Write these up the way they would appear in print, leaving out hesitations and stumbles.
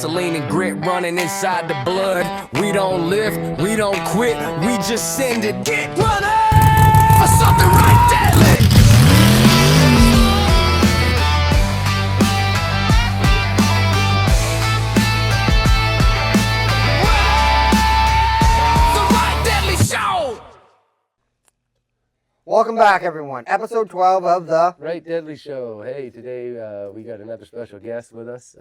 gasoline and grit running inside the blood. We don't lift, we don't quit, we just send it. Get running for something right deadly. Welcome back, everyone. Episode 12 of the Right Deadly Show. Hey, today we got another special guest with us.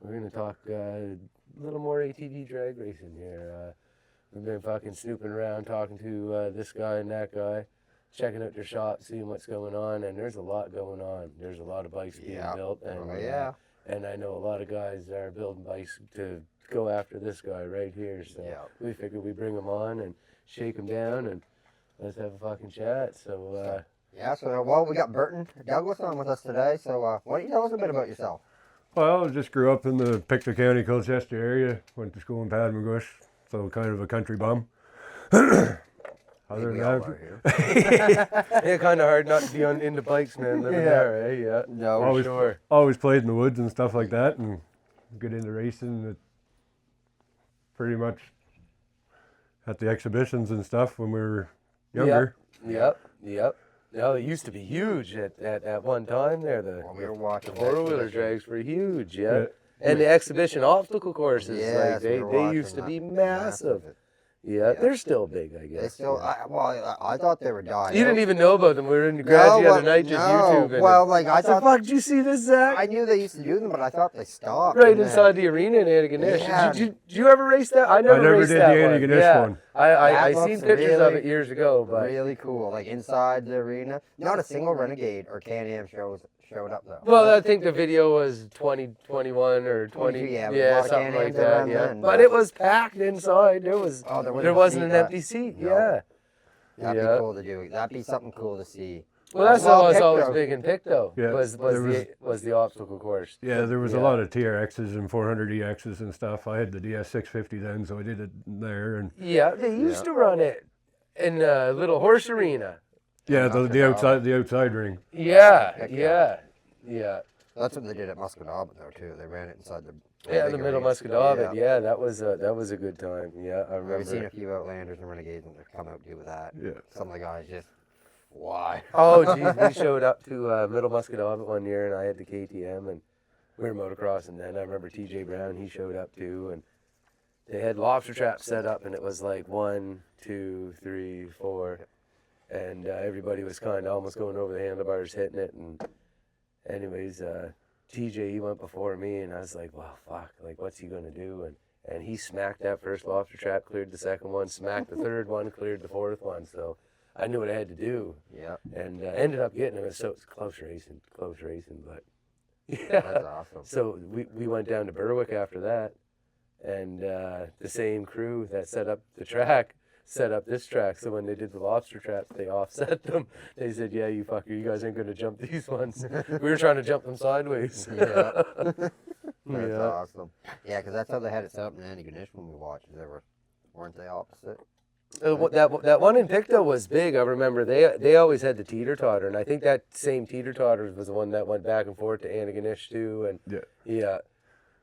We're going to talk a little more ATV drag racing here. We've been fucking snooping around, talking to this guy and that guy, checking out their shop, seeing what's going on, and there's a lot going on. There's a lot of bikes being built, and and I know a lot of guys are building bikes to go after this guy right here. So we figured we'd bring him on and shake him down and let's have a fucking chat. So, we got Burton Douglas on with us today. So, why don't you tell us a bit about yourself? Well, I just grew up in the Pictou County, Colchester area. Went to school in Padmagush, so kind of a country bum. Other than that, yeah, kind of hard not to be into bikes, man. Living there, eh? Yeah. No, always, sure. Always played in the woods and stuff like that, and get into racing. Pretty much at the exhibitions and stuff when we were younger. Yep. No, it used to be huge at one time there. We were watching the four-wheeler drags were huge, and the exhibition obstacle courses, they used to be massive. Yeah, they're still big, I guess. They still, I thought they were dying. You didn't even know about them. We were in the garage the other night, just YouTube. I thought, fuck, did you see this, Zach? I knew they used to do them, but I thought they stopped. Right inside the arena in Antigonish. Yeah. Did you ever race that? I never raced did that the Antigonish one. I seen pictures of it years ago, but really cool, like inside the arena. Not a single Renegade or Can-Am showed up though. Well, I think the video was 2021 or 20, something like that. Yeah, then, but it was packed inside. There wasn't an empty seat. No. That'd be cool to do. That'd be something cool to see. Well, that's what was always big in Pictou. Yeah, was the obstacle course. Yeah, there was a lot of TRXs and 400EXs and stuff. I had the DS650 then, so I did it there. And they used to run it in a little horse arena. Yeah, the outside ring. Yeah. That's what they did at Musquodoboit though too. They ran it inside the the middle Musquodoboit. Yeah, that was a good time. Yeah, I remember. I've seen a few Outlanders and Renegades and they've come out and do with that. Yeah. Some of the guys just why? Oh geez, we showed up to middle Musquodoboit one year and I had the KTM and we were motocrossing then. I remember TJ Brown, he showed up too, and they had lobster traps set up and it was like 1, 2, 3, 4. And everybody was kind of almost going over the handlebars, hitting it. And anyways, TJ, he went before me, and I was like, well, fuck, like, what's he going to do? And he smacked that first lobster trap, cleared the second one, smacked the third one, cleared the fourth one. So I knew what I had to do. Yeah. And ended up getting it. So it's close racing, but yeah. That's awesome. So we went down to Berwick after that, and the same crew that set up the track set up this track, so when they did the lobster traps, they offset them. They said, yeah, you fucker, you guys ain't going to jump these ones. We were trying to jump them sideways. Yeah. That's awesome. Yeah, because that's how they had it set up in Antigonish when we watched. Weren't they opposite? That one in Pictou was big. I remember they always had the teeter-totter, and I think that same teeter-totter was the one that went back and forth to Antigonish too. And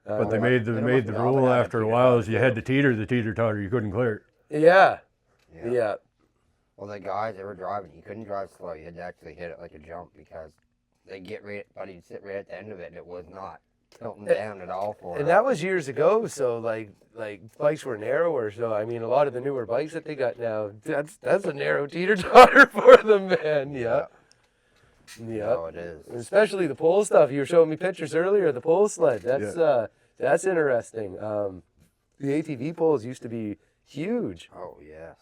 But they made the rule after a while is you had to teeter the teeter-totter, you couldn't clear it. Yeah. Well, the guys that were driving, you couldn't drive slow. You had to actually hit it like a jump because they but he'd sit right at the end of it, and it was not tilting down at all for him. And that was years ago, so like bikes were narrower. So I mean, a lot of the newer bikes that they got now, that's a narrow teeter-totter for them, man. Yeah. No, it is. Especially the pole stuff. You were showing me pictures earlier of the pole sled. That's interesting. The ATV poles used to be huge. Oh yes.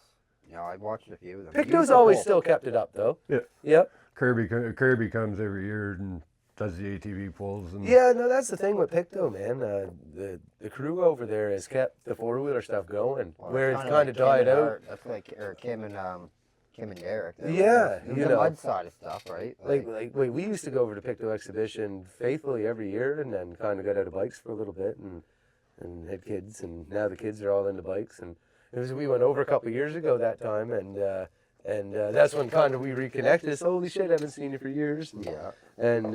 Yeah, I've watched a few of them. Pictou's always still kept it up though. Yeah. Yep. Kirby comes every year and does the ATV pulls. And yeah, no, that's the thing with Pictou, man. The crew over there has kept the four-wheeler stuff going, where it's kind of died out. That's like Kim and Derek. Yeah, the mud side of stuff, right? Like we used to go over to Pictou exhibition faithfully every year, and then kind of got out of bikes for a little bit, and had kids, and now the kids are all into bikes, and we went over a couple of years ago that time, and And that's when kind of we reconnected. It's, holy shit, I haven't seen you for years. Yeah. And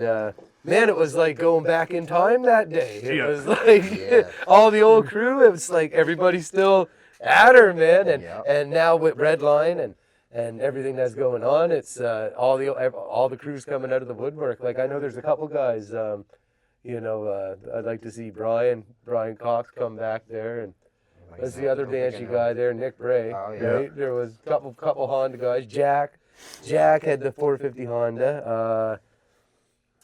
man, it was like going back in time that day. It Yeah. was like Yeah. all the old crew. It was like everybody's still at her, man. And Yeah. and now with Redline and everything that's going on, it's all the crews coming out of the woodwork. Like I know there's a couple guys. I'd like to see Brian Cox come back there, and there's the other Banshee guy there, Nick Bray. Oh, yeah. Right? There was a couple Honda guys. Jack had the 450 Honda.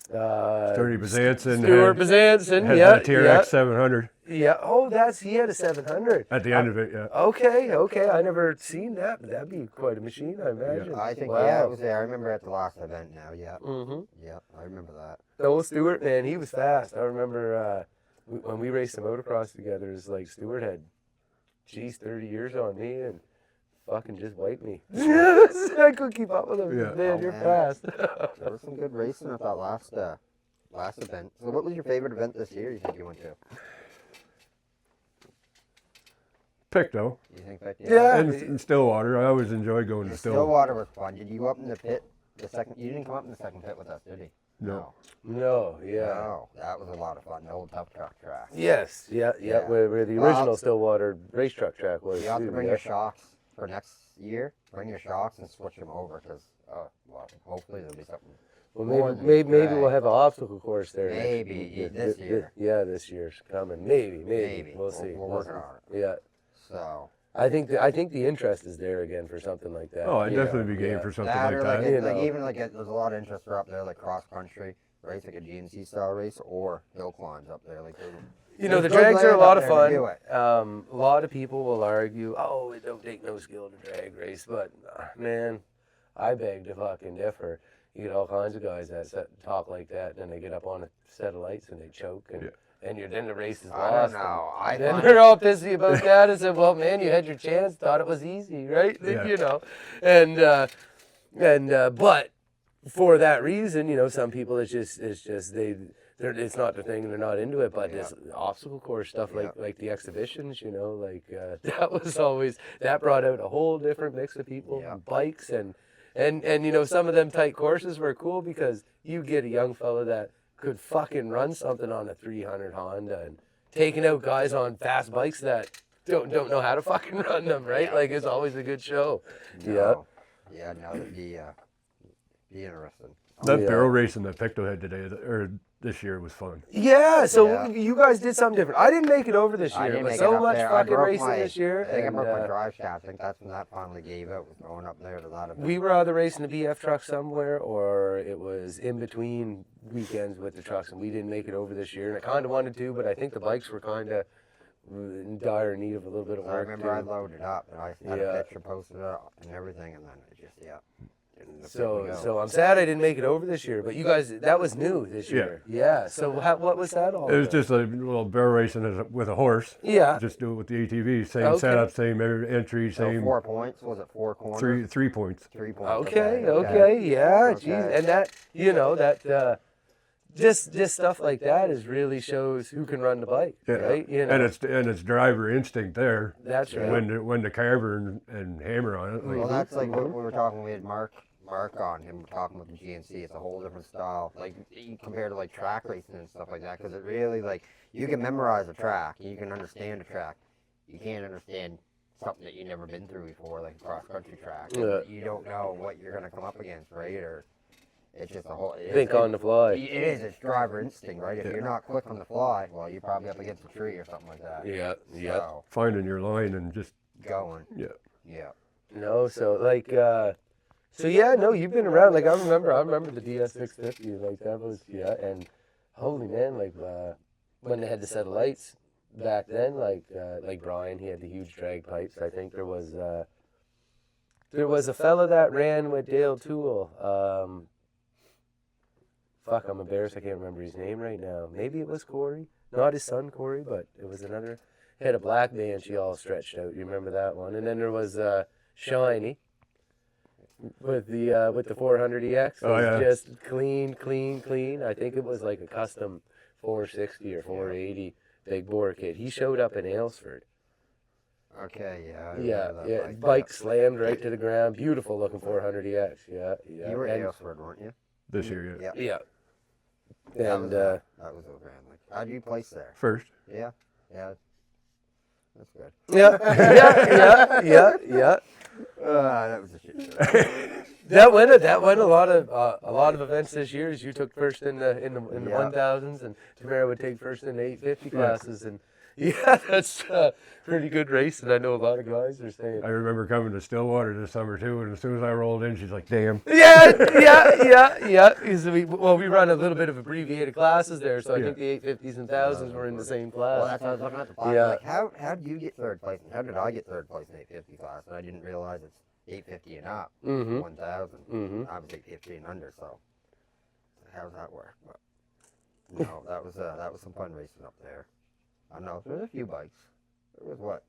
Sturdy Bazanson Stuart Bazanson, had yeah, that TRX 700 yeah. Oh, he had a 700. at the end of it. Yeah. Okay. I never seen that, but that'd be quite a machine, I imagine. I think, wow. yeah, it was there. I remember at the last event now, yeah. Mm-hmm. Yeah, I remember that. The old Stuart, man, he was fast. I remember when we raced the motocross together, it's like Stuart had, 30 years on me and fucking just wiped me. I couldn't keep up with him. Yeah. Man, Oh, you're man. fast. There was some good racing at that last event. So what was your favorite event this year you think you went to? Picto You think that, Yeah. and Stillwater. I always enjoyed going to The Stillwater. Stillwater was fun. Did you go up in the pit? You didn't come up in the second pit with us, did you? No. No, yeah. No, that was a lot of fun. The old tough truck track. Yes, yeah. Yeah. Where the Well, original Stillwater race truck track was. You have to too, bring yeah. your shocks for next year. Bring your shocks and switch them over because, hopefully there'll be something. Well, more maybe than maybe drag. we'll have an obstacle course there. Maybe this year. Yeah, this year's coming. Maybe. Maybe. We'll see. We're working on it. Yeah. So. I think the interest is there again for something like that. Oh, I'd you know, definitely be game yeah. for something That like or that. like, You like know. even like there's a lot of interest for up there like cross country race, like a GNC style race or hill climbs up there. Like You know, the there's good drags are a land lot up of there to do fun. it. A lot of people will argue, oh, it don't take no skill to drag race, but man, I beg to fucking differ. You get all kinds of guys that talk like that, and then they get up on a set of lights and they choke, and then the race is I lost. don't know. And then they're all pissy about that and said, well, man, you had your chance, thought it was easy, right? Yeah. You know, but for that reason, you know, some people it's just it's not their thing and they're not into it. But this obstacle course stuff, like the exhibitions, you know, like that brought out a whole different mix of people, bikes and you know, some of them tight courses were cool because you get a young fella that could fucking run something on a 300 Honda and taking out guys on fast bikes that don't know how to fucking run them, right? Like it's always a good show. No. Yeah, no, it'd be interesting. That Yeah. barrel racing that Picto had today, or this year, was fun. Yeah, so Yeah. you guys did something different. I didn't make it over this I year, didn't but make so it up much there. I fucking broke racing my- this year. I think I and, broke my drive shaft. I think that's when that finally gave out, was going up there to that event. we were either racing a BF truck somewhere or it was in between weekends with the trucks, and we didn't make it over this year. And I kind of wanted to, but I think the bikes were kind of in dire need of a little bit of I work. remember I too. loaded up and I had Yeah. a picture posted up and everything, and then it just didn't go. So I'm sad I didn't make it over this year, but you guys, that was new this year. Yeah. So what was that all It was about? just a little barrel racing with a horse. Yeah. Just do it with the ATV. Same Okay. setup, same entry, So same 4 points, was it 4 corners? 3 points. 3 points. Okay, yeah, Okay. geez, and that, you know, that just stuff like that is really shows who can run the bike, Yeah. right? You know, And it's driver instinct there. that's right. When to carver and hammer on it. Like, Well, that's like what we were talking. We had Mark on him talking with the GNC. It's a whole different style, like compared to like track racing and stuff like that. Because it really like you can memorize a track, you can understand a track. You can't understand something that you've never been through before, like a cross country track. Yeah. You don't know what you're gonna come up against, right? Or it's just a whole. Think on the fly. It is. It's driver instinct, right? If you're not quick on the fly, well, you're probably up against a tree or something like that. Yeah. So, finding your line and just going. yeah. Yeah. No, so like, so yeah, no, you've been around. Like I remember the DS 650. Like that was and holy man, like when they had the set of lights back then, like Brian, he had the huge drag pipes. I think there was a fella that ran with Dale Toole. Fuck, I'm embarrassed. I can't remember his name right now. Maybe it was Corey, not his son Corey, but it was another. Had a black Banshee all stretched out. You remember that one? And then there was Shiny with the 400 EX. It Oh, was yeah. just clean. I think it was like a custom 460 or 480 big bore kit. He showed up in Aylesford. Okay, yeah. I Yeah, remember that yeah. bike, Bike slammed right to the ground. Beautiful looking 400EX. Yeah, yeah. You were at And- Offroad, weren't you? This year, yeah. Yeah. That And was over grand. Like, how'd you place there? First. Yeah, yeah. That's good. yeah. That was a shit show. That went a lot of events this year. As you took first in the Yeah. 1000s, and Tamara would take first in the 850 classes, and yeah, that's pretty good race. And I know a lot of guys are saying. I remember coming to Stillwater this summer too, and as soon as I rolled in, she's like, "Damn." Yeah. Because we run a little bit of abbreviated classes there, so I think the 850s and 1000s were in the same class. Well, that's how I was looking at the box. Yeah. Like, how did you get third place? And how did I get third place in 850 class? And I didn't realize it's 850 and up, 1000. I was 850 and under, so how does that work? But no, that was some fun racing up there. I don't know. There was a few bikes. There was what,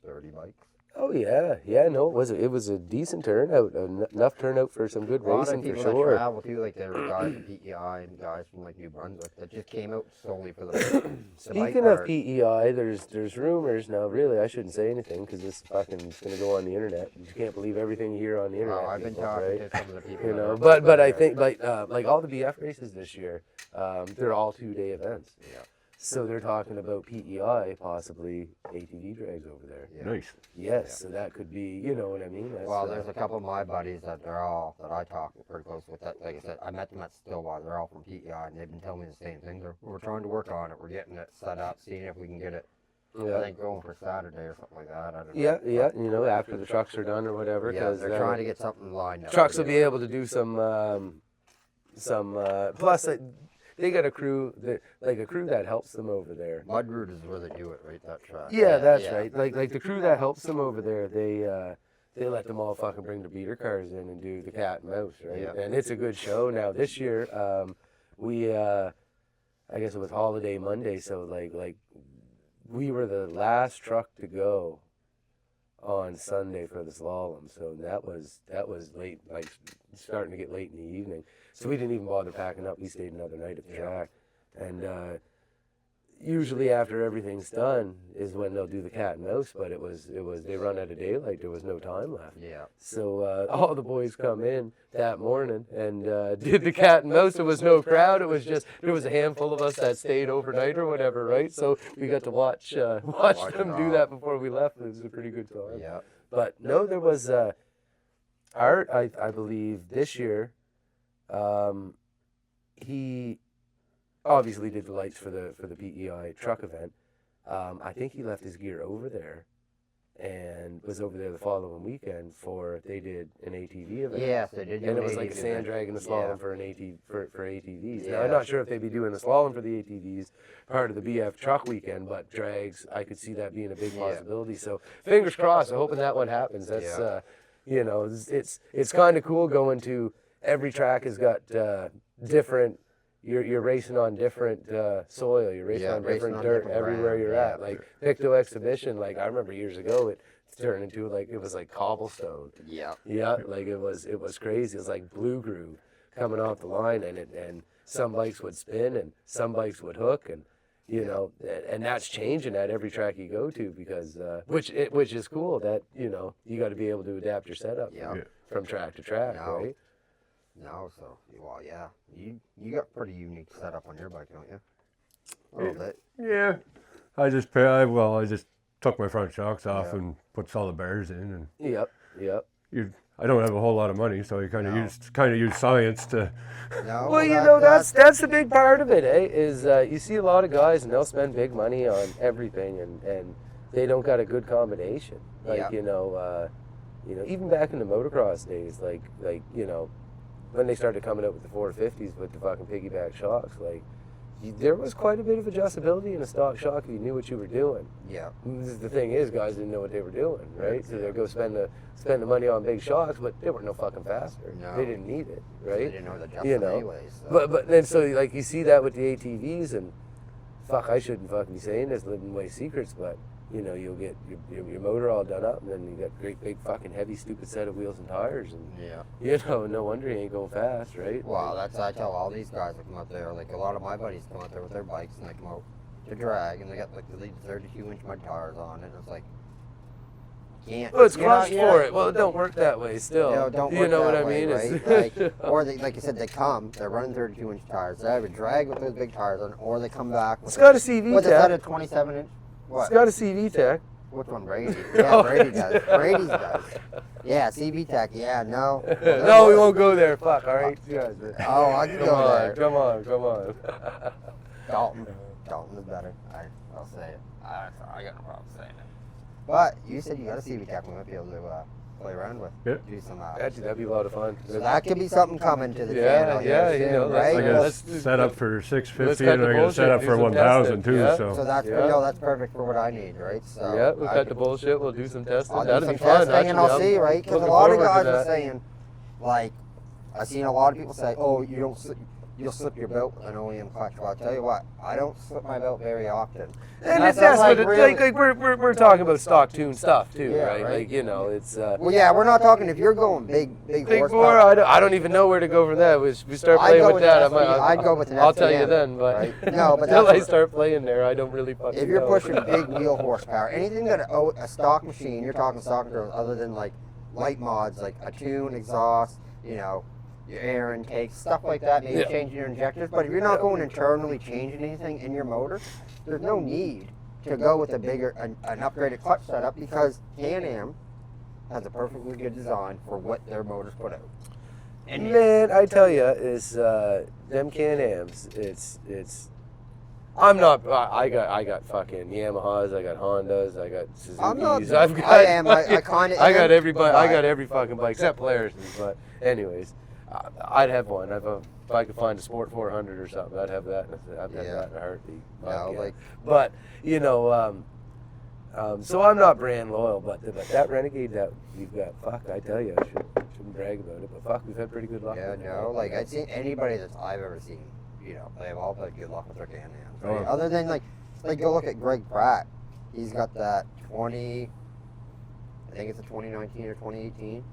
30 bikes? Oh yeah. No, it was a decent turnout, enough turnout for some good A lot racing of for people that sure. travel too, like there were guys from PEI and guys from like New Brunswick that just came out solely for the bike Speaking of part. PEI, there's rumors now. Really, I shouldn't say anything because this fucking is gonna go on the internet. You can't believe everything you hear on the internet. Oh, I've been people, talking right? to some of the people. You that know, are but I there. think like all the BF races this year, they're all 2-day events. Yeah. So they're talking about PEI possibly ATV drags over there. Yeah. Nice. Yes, so that could be, you know what I mean? That's, Well, there's a couple of my buddies that I talk pretty close with. That, like I said, I met them at Stillwater. They're all from PEI, and they've been telling me the same thing. We're trying to work on it. We're getting it set up, seeing if we can get it. I think going for Saturday or something like that. I don't know. Yeah. You know, after the trucks are done or whatever. Yeah, they're trying to get something lined up. Trucks will be able to do some plus they got a crew that helps them over there. Mud Root is where they do it, right? That track. Yeah, that's right. Like the crew that helps them over there, they let them all fucking bring their beater cars in and do the cat and mouse, right? Yeah. And it's a good show. Now this year, we I guess it was Holiday Monday, so like we were the last truck to go on Sunday for the slalom. So that was late, like starting to get late in the evening. So we didn't even bother packing up. We stayed another night at the track. And usually after everything's done is when they'll do the cat and mouse, but it was they run out of daylight. There was no time left. Yeah. So all the boys come in that morning and did the cat and mouse. There was no crowd. It was just there was a handful of us that stayed overnight or whatever, right? So we got to watch them do that before we left. It was a pretty good time. Yeah. But no, there was Art. I believe this year. He obviously did the lights for the PEI truck event. I think he left his gear over there and was over there the following weekend they did an ATV event. Yes, they did. And it was like a ATV sand event. drag and a slalom for an for ATVs. Now Yeah. I'm not sure if they'd be doing the slalom for the ATVs part of the BF truck weekend, but drags I could see that being a big possibility. So fingers crossed. I'm hoping that one happens. That's you know, it's kind of cool going to every track has got different. You're racing on different soil. You're racing on different dirt everywhere you're at. Like Picto Exhibition. Like I remember years ago, it turned into like it was like cobblestone. Yeah. Yeah, like it was crazy. It was like blue groove coming off the line, and some bikes would spin and some bikes would hook, and you know, and that's changing at every track you go to because which is cool that you know you got to be able to adapt your setup from track to track, right? No, so well, yeah, you got pretty unique setup on your bike, don't you? A little bit. Yeah. I just took my front shocks off and put solid bears in, and Yep. I don't have a whole lot of money, so you kind of use science to. No, Well, you know that's the big part of it, eh? Is you see a lot of guys and they'll spend big money on everything, and they don't got a good combination. Like you know, even back in the motocross days, like you know. When they started coming out with the 450s with the fucking piggyback shocks, like there was quite a bit of adjustability in a stock shock if you knew what you were doing. Yeah. The thing is, guys didn't know what they were doing, right? So they'd go spend the money on big shocks, but they were no fucking faster. No. They didn't need it, right? They didn't know the adjustment You know. anyways. So. But then so like you see that with the ATVs and fuck, I shouldn't fucking be saying this, living away secrets, but you know you'll get your motor all done up, and then you got great big fucking heavy stupid set of wheels and tires, and you know no wonder he ain't going fast, right? Well, I tell all these guys that come out there, like a lot of my buddies come out there with their bikes and they come out to drag and they got like the 32-inch mud tires on, and it's like can't. Well, it's you know, crushed you know, for it. Well, it don't work that way still. Don't you work know what that I way, mean? right? Like, or they, like you said, they're running 32-inch tires. They either drag with those big tires on, or they come back with It's got a CV with a set tech. of 27-inch. What? It's got a CV tech. Which one, Brady? Yeah, Brady does. Brady's does. Yeah, CB Tech. Yeah, no. No, we won't go there. Fuck. All right, you guys. Oh, I can go there. Come on. Dalton. Dalton is better. I'll say it. I got no problem saying it. But you said you got a CB Tech we might be able to play around with. Yep. Do some. Actually, that'd be a lot of fun. So that could be something coming to the Yeah, channel. yeah, here you soon, know, right? I let's- got set up for let's 650 cut and the I got set bullshit, up do for some 1,000 testing, too. yeah. So So that's Yeah. that's perfect for what I need, right? So Yeah, we'll I cut the could- bullshit. We'll do some testing. I'll do That'll some be fun. testing Actually, and I'll I'm see, right? Because a looking lot of forward to guys are that. saying, like, I've seen a lot of people say, "Oh, you'll slip your belt an OEM clutch." Well, I'll tell you what, I don't slip my belt very often. And that's that's like what really- like we're talking about stock tune stuff too, Yeah, right? right. Like you know, it's Well, yeah, we're not talking if you're going big big horsepower. bore. I don't even know where to go from that. We start I'd playing go with with that. an I'd go with an I'll tell you FDM, then, but right? No, but until that's I what- start playing there, I don't really fucking If you're know. pushing big wheel horsepower, anything that a stock machine, you're talking stock controls, other than like light mods, like a tune, exhaust, you know, your air intake, stuff like that, maybe Yeah. changing your injectors. But if you're not going internally changing anything in your motor, there's no need to go with a bigger, an upgraded clutch setup because Can-Am has a perfectly good design for what their motors put out. And Man, I tell you, is them Can-Ams. It's. I'm not. I got fucking Yamahas. I got Hondas. I got Suzuki's. I'm not. I've got. I am. I kind of. I got everybody. I got every fucking bike except Polaris. But anyways, I'd have one. If I could find a Sport 400 or something, I'd have that. I'd have Yeah. that in a heartbeat. No, Fuck yeah. like- But you know, so I'm not brand loyal. But that Renegade that we've got, fuck, I tell you, I shouldn't brag about it. But fuck, we've had pretty good luck. Yeah, with it. no, like I've seen anybody that I've ever seen, you know, they have all had good luck with their Can-Ams. Right? Oh. Other than like go look at Greg Pratt. He's got that I think it's a 2019 or 2018,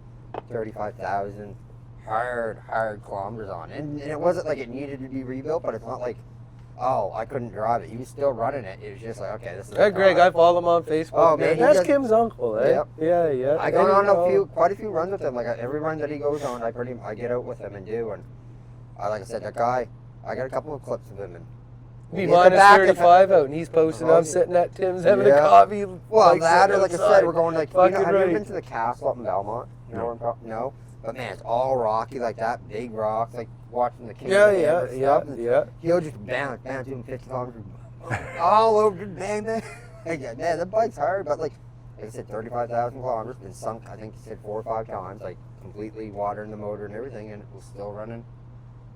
35,000 hard kilometers on it. And it wasn't like it needed to be rebuilt, but it's not like, oh, I couldn't drive it. He was still running it. It was just like, okay, this is Hey, Greg, I follow him on Facebook. Oh, man, he that's does- Kim's uncle, eh? Yep. Yeah. I go on quite a few runs with him. Like every run that he goes on, I get out with him and do. And like I said, that guy, I got a couple of clips of him. And Be at the minus back of- 35 out, and he's posting. Oh, I'm sitting at Tim's having a yeah. coffee. Well, that or like I outside. said, we're going like. Fucking Have you ever right. been to the castle up in Belmont? You know where I'm talking? No. But man, it's all rocky like that, big rocks, like watching the King of the Hammer stuff. Yeah. He'll just bounce doing 50 kilometers, all over, bang, bang. Yeah, man, the bike's hard, but like I said, 35,000 kilometers, been sunk, I think he said 4 or 5 times, like completely watering the motor and everything, and it was still running.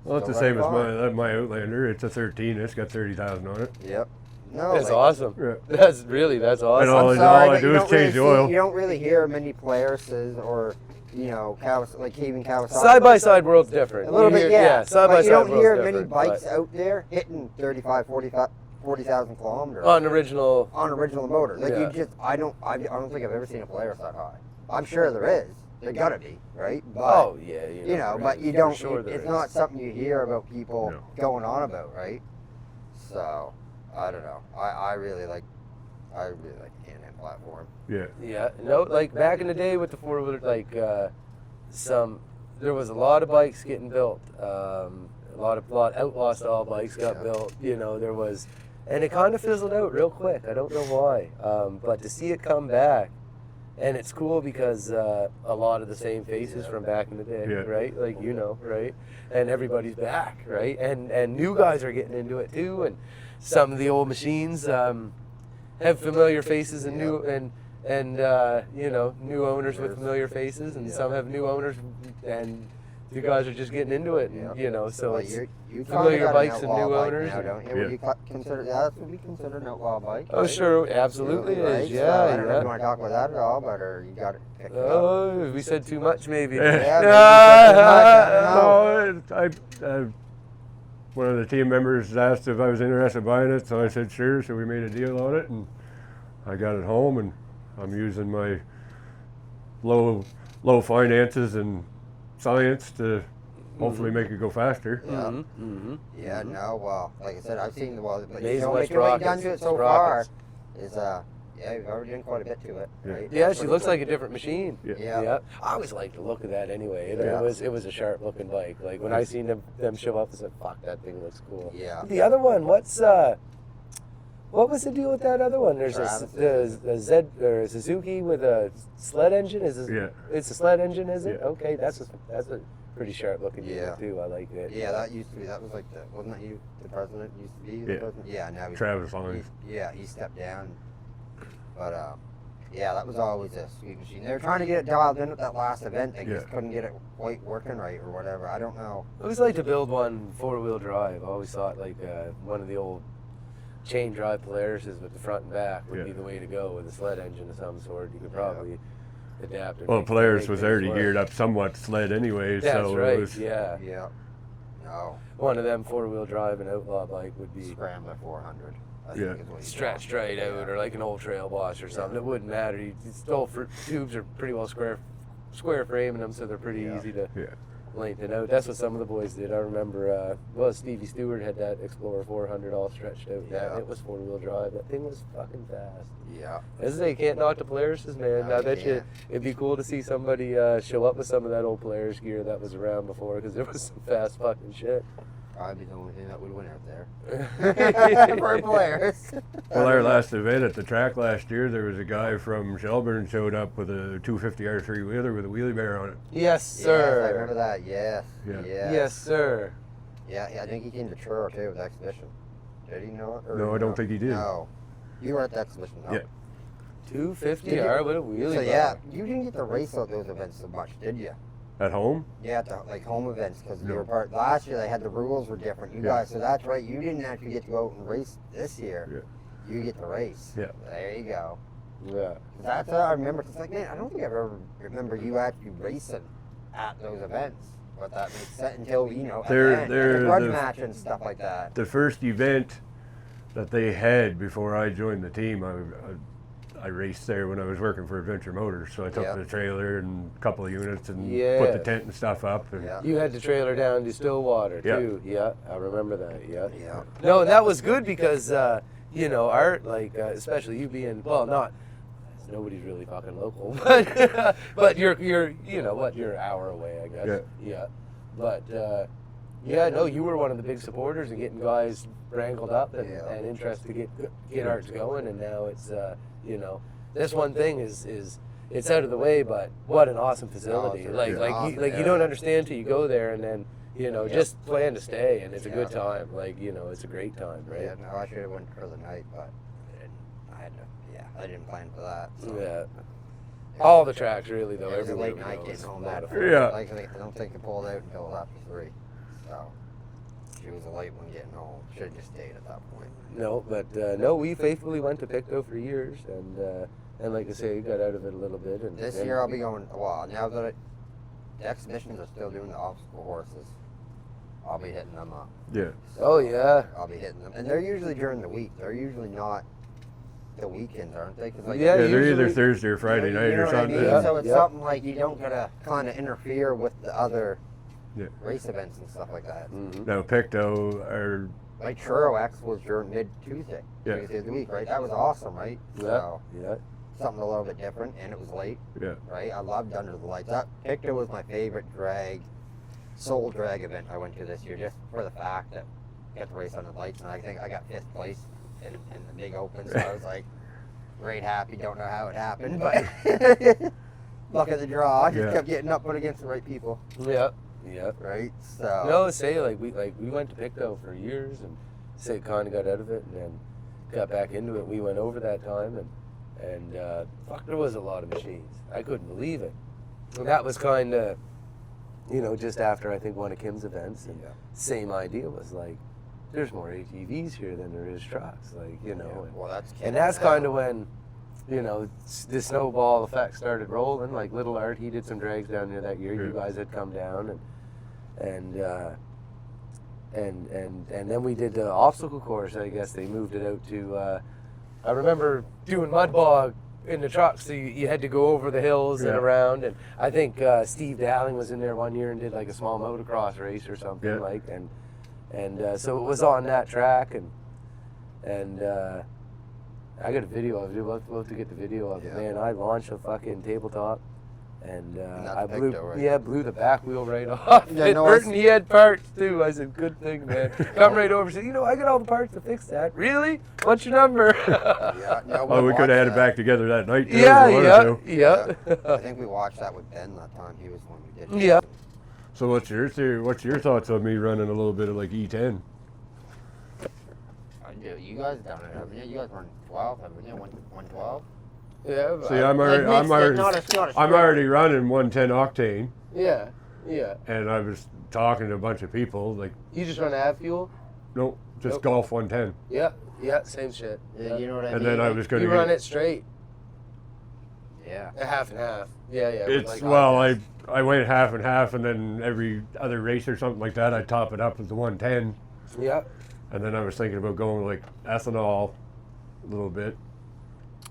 well, it's the Still same as running my Outlander. It's a 13. It's got 30,000 on it. Yep. No, That's like, awesome. Yeah. That's awesome. And all I'm I sorry, do but is you don't change the really oil. You don't really hear many Polarises or, you know, even Kawasaki. Side by side world's different. A little You bit, hear- yeah. Side by But side you don't world's hear many different, bikes but out there hitting 35, 40,000 kilometers on original. on original motor. Like Yeah. I don't think I've ever seen a Polaris that high. I'm sure there is. There gotta be, right? But, Oh yeah, you know, there but is. you For don't. Sure there it's is. not something you hear about people No. going on about, right? So I don't know. I really like the Can-Am platform. Yeah. Yeah, no, like back in the day with the 4-wheeler, like there was a lot of bikes getting built. A lot outlaw style bikes got Yeah. built. You know, there was, and it kind of fizzled out real quick. I don't know why, but to see it come back, and it's cool because a lot of the same faces from back in the day, Yeah. right? Like you know, right? And everybody's back, right? And new guys are getting into it too, and some of the old machines have familiar faces and new and you know, new owners with familiar faces, and some have new owners, and you guys are just getting into it, and, you know, so Like it's you familiar kinda got bikes an and outlaw new bike owners now, and- don't you? Yeah. Would you consider that would be considered an outlaw bike? oh right? sure, absolutely it Right? is, So, yeah, I don't know if you yeah. want to talk about that at all, but or you got it picked up. Oh, we said too much maybe. Yeah, maybe you said too much, I don't know. No, one of the team members asked if I was interested in buying it, so I said sure. So we made a deal on it, and I got it home, and I'm using my low finances and science to hopefully make it go faster. Yeah. Mm-hmm. Yeah, no, well, like I said, I've seen the but Amazing so West what you've done rockets. to it so Rockets. far is Yeah, you've already done quite a bit to it, right? Yeah, That's she what looks it's like a different machine. Yeah. I always liked the look of that anyway. Yeah. It was a sharp looking bike. Like when I seen them show up, I said, "Fuck, that thing looks cool." Yeah. The other one, what was the deal with that other one? There's a Z or a Suzuki with a sled engine. It's a sled engine, is it? Yeah. Okay, that's a pretty sharp looking Yeah. unit too. I like it. Yeah, that used to be. That was like wasn't that you? The president used to be the Yeah. president. Yeah, now Travis Lyons. he stepped down. But yeah, that was always a sweet machine. They were trying to get it dialed in at that last event. They just couldn't get it quite working right or whatever. I don't know. I always like to build one 4-wheel drive. I always thought like one of the old chain drive Polarises with the front and back would be the way to go with a sled engine of some sort. You could probably adapt it. Well, Polaris was already geared up somewhat sled anyway, That's so right. it was, Yeah. No. One of them 4-wheel drive and outlaw bike would be Scrambler 400. I Yeah. think is what you stretched call it. right out, or like an old trail boss or something. It wouldn't matter. Still, tubes are pretty well square framing them, so they're pretty easy to yeah. lengthen out. That's what some of the boys did. I remember, Stevie Stewart had that Explorer 400 all stretched out. Yeah. It was 4-wheel drive. That thing was fucking fast. Yeah. As I say, you can't knock the Polarises, man. No, I you bet you can't. it'd be cool to see somebody show up with some of that old Polaris gear that was around before, because there was some fast fucking shit. Probably the only thing that would win out there. For players. Well, our last event at the track last year, there was a guy from Shelburne showed up with a 250 R3 wheeler with a wheelie bar on it. Yes, Yes, sir. I remember that. Yes. Yeah. Yes, sir. Yeah, I think he came to Truro too with the exhibition. Did he know it? Or No, I don't think he did. No. You were at the exhibition, no? Yeah. 250 Did you- R with a wheelie So bar. yeah, you didn't get to race at those events so much, did you? At home? Yeah, at the like home events because you No. were part. Last year they had the rules were different. You Yeah. guys, so that's right. You didn't actually get to go out and race this year. Yeah. You get to race. Yeah. There you go. Yeah. That's I remember. It's like, man, I don't think I've ever remember you actually racing at those events. But that makes sense until at They're- the grudge the- match and stuff like that. The first event that they had before I joined the team, I raced there when I was working for Adventure Motors. So I took Yeah. the trailer and a couple of units and Yeah. put the tent and stuff up. And Yeah. You had to trailer down to Stillwater Yeah. too. Yeah, I remember that. Yeah. Yeah. No, that was good because Art, like especially you being not. Nobody's really fucking local, but you're you're an hour away, I guess. Yeah. But you were one of the big supporters and getting guys wrangled up and interested to get arts going, and now it's this one thing is it's out of the way, but what an awesome facility. Oh, like awesome, you don't understand till you go there, and then just plan to stay, and it's a good time. Like it's a great time, right? Yeah, no, I should have went for the night, but I had to. Yeah, I didn't plan for that. So. Yeah. All the tracks, really, though. It was a everywhere late we night go, getting it's home a lot that of far. fun. Yeah. Like, I don't think it pulled out until after 3. So she was a late one getting home. Should have just stayed at that point. No, but we faithfully went to Pictou for years, and like I say, we got out of it a little bit. And This year I'll be going. Well, now that the exhibitions are still doing the obstacle horses, I'll be hitting them up. Yeah. So Oh, yeah. I'll be hitting them, and they're usually during the week. They're usually not the weekends, aren't they? 'Cause, like, Yeah, Yeah, they're either usually- Thursday or Friday night you know or what I something. mean? Yeah. So it's Yeah. something like you don't gotta kind of interfere with the other Yeah. race events and stuff like that. Mhm. Now Pictou are Like Truro X was during mid-Tuesday, Yeah. Tuesday of the week, right? That was awesome, right? Yeah, So, yeah. something a little bit different, and it was late, yeah. right? I loved Under the Lights. That Pictou was my favorite soul drag event I went to this year, just for the fact that I got to race Under the Lights, and I think I got 5th place in the big open, so I was like, great happy, don't know how it happened, but luck of the draw. I just Yeah. kept getting up and against the right people, Yeah, yeah. right? So No, say we went to Pictou for years, and say kind of got out of it, and then got back into it. We went over that time, and fuck, there was a lot of machines. I couldn't believe it. And that was kind of, just after I think one of Kim's events, and same idea was like, there's more ATVs here than there is trucks, well, that's and that's kind of when, the snowball effect started rolling. Like Little Art, he did some drags down there that year. You guys had come down, and then we did the obstacle course. I guess they moved it out to. I remember doing mud bog in the trucks, so you had to go over the hills and around. And I think Steve Dowling was in there one year and did like a small motocross race or something so it was on that track, and I got a video of it. We'll have to get the video of it, man. I launched a fucking tabletop, and I blew, blew the back wheel right off. Yeah, no, Burton, he had parts too. I said, good thing, man. Come right over. Said, I got all the parts to fix that. Really? What's your number? Yeah, no, Oh, we could have had it back together that night. Too, Yeah. I think we watched that with Ben that time. He was the one we did. Yeah. So what's your theory? What's your thoughts on me running a little bit of like E10? You guys done it, haven't you? You guys run 12, haven't you? 112? Yeah. See, I'm already running 110 octane, Yeah. and I was talking to a bunch of people like, You just run av fuel? nope, just Nope. Golf 110. Yeah, same shit. Yeah, you know what I mean? And then I was going You to run it straight, Yeah. half and half. Yeah. It's like, well, I went half and half, and then every other race or something like that, I'd top it up with the 110. Yeah. And then I was thinking about going like ethanol a little bit.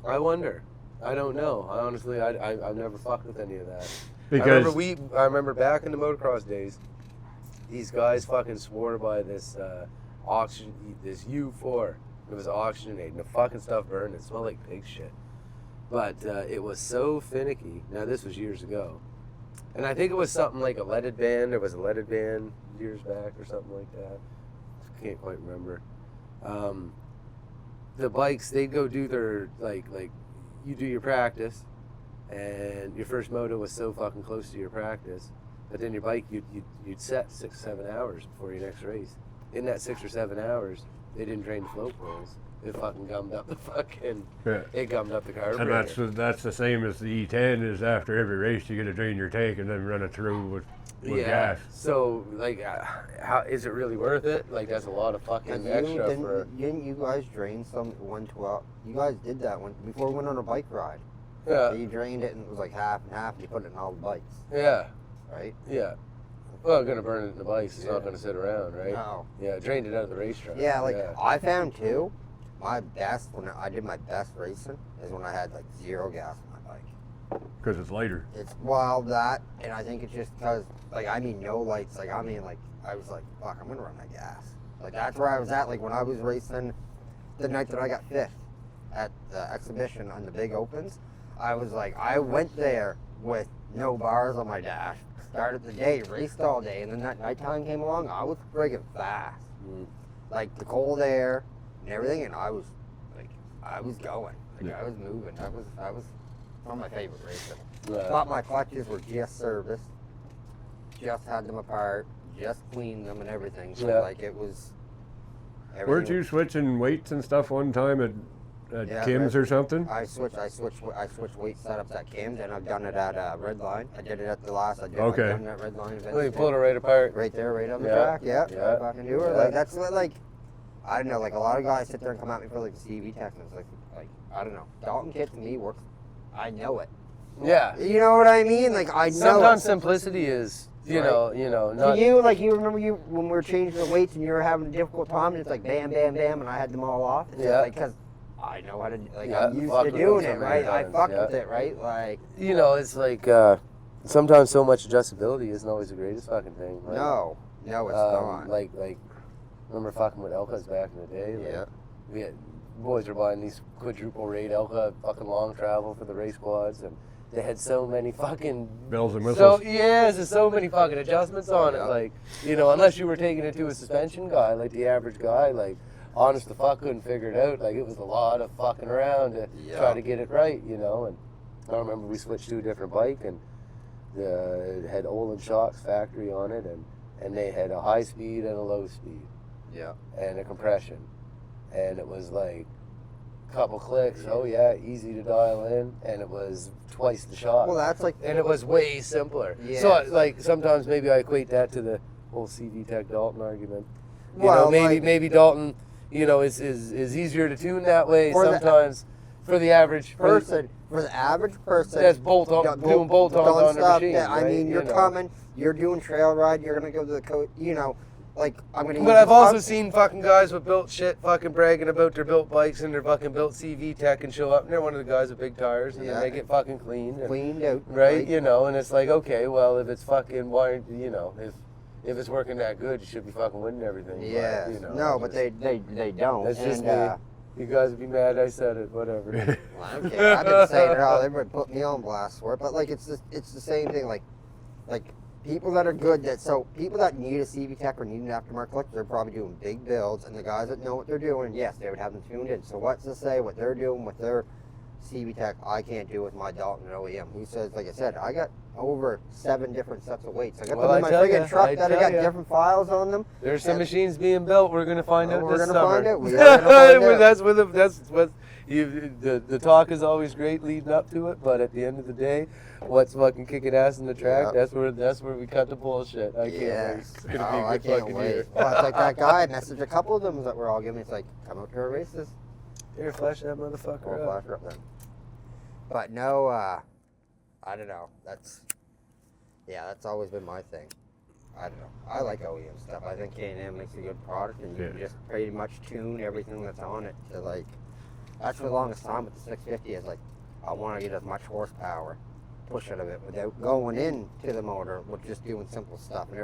I wonder. I don't know. I honestly, I've never fucked with any of that. Because I remember back in the motocross days, these guys fucking swore by this this U4. It was oxygenated, and the fucking stuff burned. It smelled like pig shit. But it was so finicky. Now this was years ago, and I think it was something like a leaded band. There was a leaded band years back or something like that. Can't quite remember. The bikes, they'd go do their like you do your practice, and your first moto was so fucking close to your practice, but then your bike you'd set 6-7 hours before your next race. In that 6 or 7 hours, they didn't drain the float poles. It fucking gummed up the fucking. Yeah. It gummed up the carburetor. And that's the same as the E10 is after every race you got to drain your tank and then run it through with gas. So like, how is it really worth it? Like that's a lot of fucking extra for. Didn't you guys drain some 112? You guys did that one before we went on a bike ride. Yeah. You drained it and it was like half and half. And you put it in all the bikes, Yeah. right? Yeah. Well, I'm gonna burn it in the bikes. It's not gonna sit around, right? No. Yeah, drained it out of the racetrack. Yeah, like I found too. My best when I did my best racing is when I had like 0 gas on my bike. Because it's lighter. It's wild that, and I think it's just because like I mean no lights. Like I mean like I was like fuck, I'm gonna run that gas. Like that's where I was at. Like when I was racing the night that I got 5th at the exhibition on the big opens, I was like I went there with no bars on my dash. Started the day, raced all day, and then that nighttime came along. I was friggin' fast. Like the cold air and everything, and I was going. Like I was moving. That was one of my favorite races. Thought my clutches were just serviced, just had them apart, just cleaned them and everything. So like it was. Weren't you switching weights and stuff one time at Kim's or something? I switched weight setups at Kim's, and I've done it at Redline. I did it at the last. I've done it at Redline event. Well, you pulled it right apart. Right there, right on the track. Yeah. Right back into it. Like that's what, like I don't know. Like a lot of guys sit there and come at me for like the CV tech, and it's like I don't know. Dalton Kit to me works. I know it. Yeah. You know what I mean? Like I know. Sometimes simplicity is, you know. Not, to you, like you remember when we were changing the weights and you were having a difficult time, and it's like bam, bam, bam, and I had them all off. It's just like because I know how to, like I'm used to doing it, right? I fucked with it, right? Like it's like sometimes so much adjustability isn't always the greatest fucking thing. Right? no, it's not. Like remember fucking with Elkas back in the day? Like, we had boys were buying these quadruple rate Elka fucking long travel for the race quads, and they had so many fucking bells and whistles. There's so many fucking adjustments on it. Like, unless you were taking it to a suspension guy, like the average guy, like honest to fuck couldn't figure it out. Like it was a lot of fucking around to try to get it right, And I remember we switched to a different bike, and it had Olin Shocks factory on it, and they had a high speed and a low speed. Yeah. And a compression. And it was like a couple clicks, easy to dial in, and it was twice the shot. Well, that's like, and it was way simpler. Yeah. So like sometimes maybe I equate that to the whole CV Tech Dalton argument. Maybe Dalton, is easier to tune that way sometimes for the average person. For the average person that's doing bolt-ons on their machine. I mean, you're coming, you're doing trail ride, you're gonna go to the coach, like I'm gonna. But I've also seen fucking guys with built shit fucking bragging about their built bikes and their fucking built CV Tech and show up, and they're one of the guys with big tires, and then they get fucking cleaned out, right? And it's like, okay, well, if it's fucking wired, if it's working that good, you should be fucking winning everything. Yeah. But, no, but they don't. That's just me. You guys would be mad I said it, whatever. Well, I don't care. I've been saying it all. Everybody put me on blast for it, but like it's the same thing. Like people that are good people that need a CV Tech or need an aftermarket clutch, they're probably doing big builds, and the guys that know what they're doing, yes, they would have them tuned in. So what's to say what they're doing with their CV Tech I can't do with my Dalton OEM? He says, like I said, I got over 7 different sets of weights. I got them in my friggin' truck that I got different files on them. There's some machines being built. We're gonna find out this summer. Find it. We are gonna find out. That's what the talk is always great leading up to it, but at the end of the day, what's fucking kicking ass in the track? Yep. That's where we cut the bullshit. I can't wait. It's gonna be a good fucking year. Well, it's like that guy messaged a couple of them that were all giving me. It's like, come out to our races. Here, flash that motherfucker We'll up. flash her up then. But no, I don't know. That's always been my thing. I don't know. I like OEM stuff. I think K&M makes a good product, and you can just pretty much tune everything that's on it to like. That's for the longest time with the 650 is like, I want to get as much horsepower, push out of it without going into the motor with just doing simple stuff. And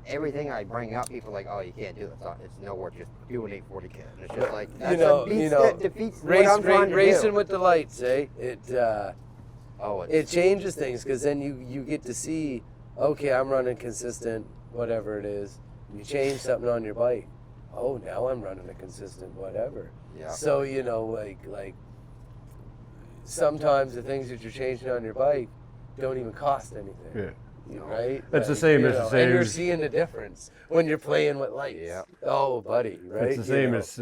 everything I bring up, people are like, oh, you can't do that. It's nowhere, just do an 840 kit. And it's just like, that defeats what I'm trying to racing do. with the lights, eh? It changes things because then you get to see, okay, I'm running consistent, whatever it is. You change something on your bike. Oh, now I'm running a consistent whatever. Yeah. So, like sometimes the things that you're changing on your bike don't even cost anything. Yeah. Right? That's the same as the same. And you're seeing the difference when you're playing with lights. Yeah. Oh, buddy, right? It's the same as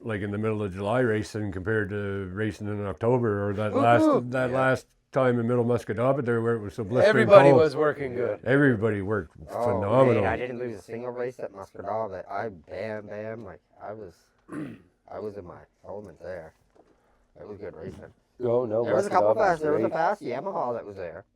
like in the middle of July racing compared to racing in October or that last time in Middle Musquodoboit there where it was so blistering Everybody cold. was working good. Everybody worked phenomenal. Man, I didn't lose a single race at Musquodoboit. I bam, like I was in my element there. It was good racing. Oh no, There was a couple Musquodoboit's fast. There was a great. fast Yamaha that was there.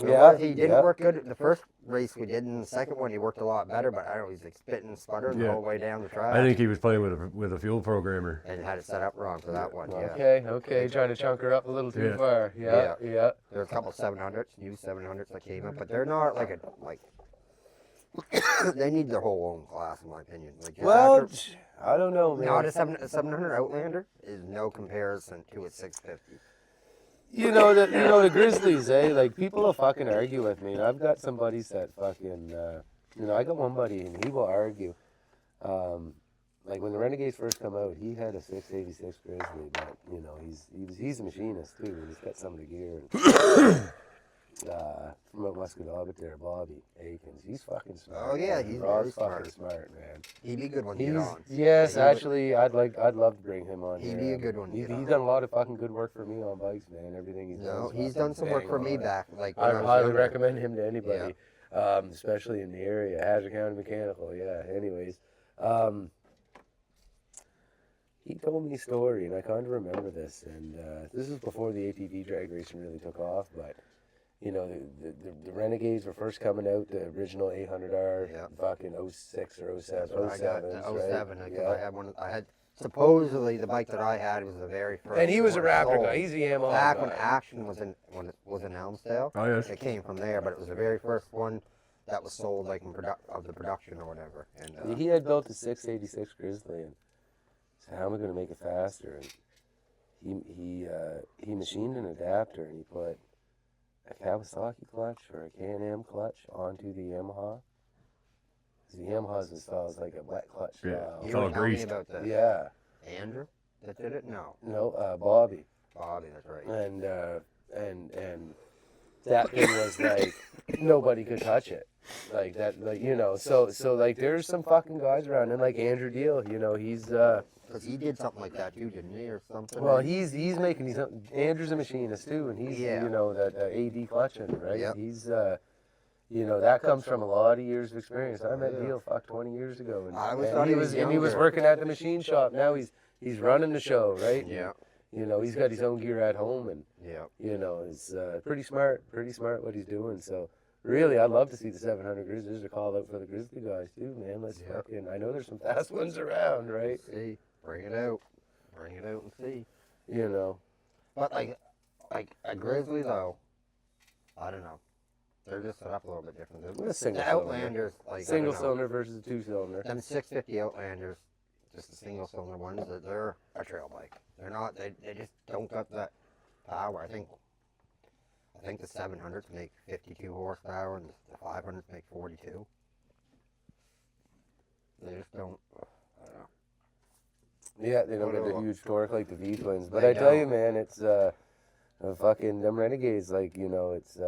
Yeah, He didn't work good at the first race we did, and the second one he worked a lot better. But I don't know, he's like spitting and sputtering the whole way down the track. I think he was playing with a fuel programmer. And had it set up wrong for that one. Yeah. Okay, trying to chunk her up a little too far. Yeah. There were a couple 700s, new 700s that came up, but they're not like they need their whole own class, in my opinion. Like I don't know, man. not a 700 Outlander is no comparison to a 650. You know the Grizzlies, eh? Like people will fucking argue with me. And I've got some buddies that fucking, I got one buddy and he will argue. Like when the Renegades first come out, he had a 686 Grizzly, but he's a machinist too. He's got some of the gear. From out Musquodoboit there, Bobby Akins. He's fucking smart. Oh yeah, man. he's Rob's very fucking smart, man. He'd be a good one to get on. Yes, actually, I'd love to bring him on. He'd here. be a good one to He's get on. done a lot of fucking good work for me on bikes, man. Everything he's done. No, he's done some work for me back. Like I when was highly younger. recommend him to anybody, especially in the area. Hazard County Mechanical, yeah. Anyways, he told me a story, and I kind of remember this. And this is before the ATV drag racing really took off, but. The Renegades were first coming out, the original 800R, fucking 06 or 07. I got the 07 right? because I had one. I had supposedly the bike that I had was the very first. And he was a one Raptor sold. guy. He's a Yamaha Back guy. when Action was in Helmsdale. Oh yes. It came from there, but it was the very first one that was sold like of the production or whatever. And He had built a 686 Grizzly, and said, "How am I going to make it faster?" And he machined an adapter, and he put a Kawasaki clutch or a K&M clutch onto the Yamaha. The Yamaha's installed like a wet clutch style. It's all were telling me greased. about this. Yeah. Andrew that did it? No. No, Bobby. Bobby, that's right. And that thing was like nobody could touch it. Like that, so like there's some fucking guys around, and like Andrew Deal, he's Because he did something like that too, didn't he, or something? well, he's making these. Andrew's a machinist too, and he's that AD clutching, right? Yep. He's that comes from a lot of years of experience. I met Deal 20 years ago, and, I always thought he was and he was younger. working at the machine shop. Now he's running the show, right? Yeah. He's got his own gear at home, and Yeah. it's pretty smart what he's doing. So really, I'd love to see the 700 Grizzlies. There's a call out for the Grizzly guys too, man. Let's fucking. I know there's some fast ones around, right? See, bring it out and see. But like a Grizzly though, I don't know. They're just set up a little bit different. What a single the Outlanders, like single cylinder versus a 2-cylinder. Them 650 Outlanders, the just the single cylinder ones, that they're a trail bike. They're not. They just don't got that power. I think the 700s make 52 horsepower and the 500s make 42. They just don't. I don't know. Yeah, they don't get the huge torque like the V twins. But They I tell you, don't. man, it's fucking them Renegades. Like, you know, it's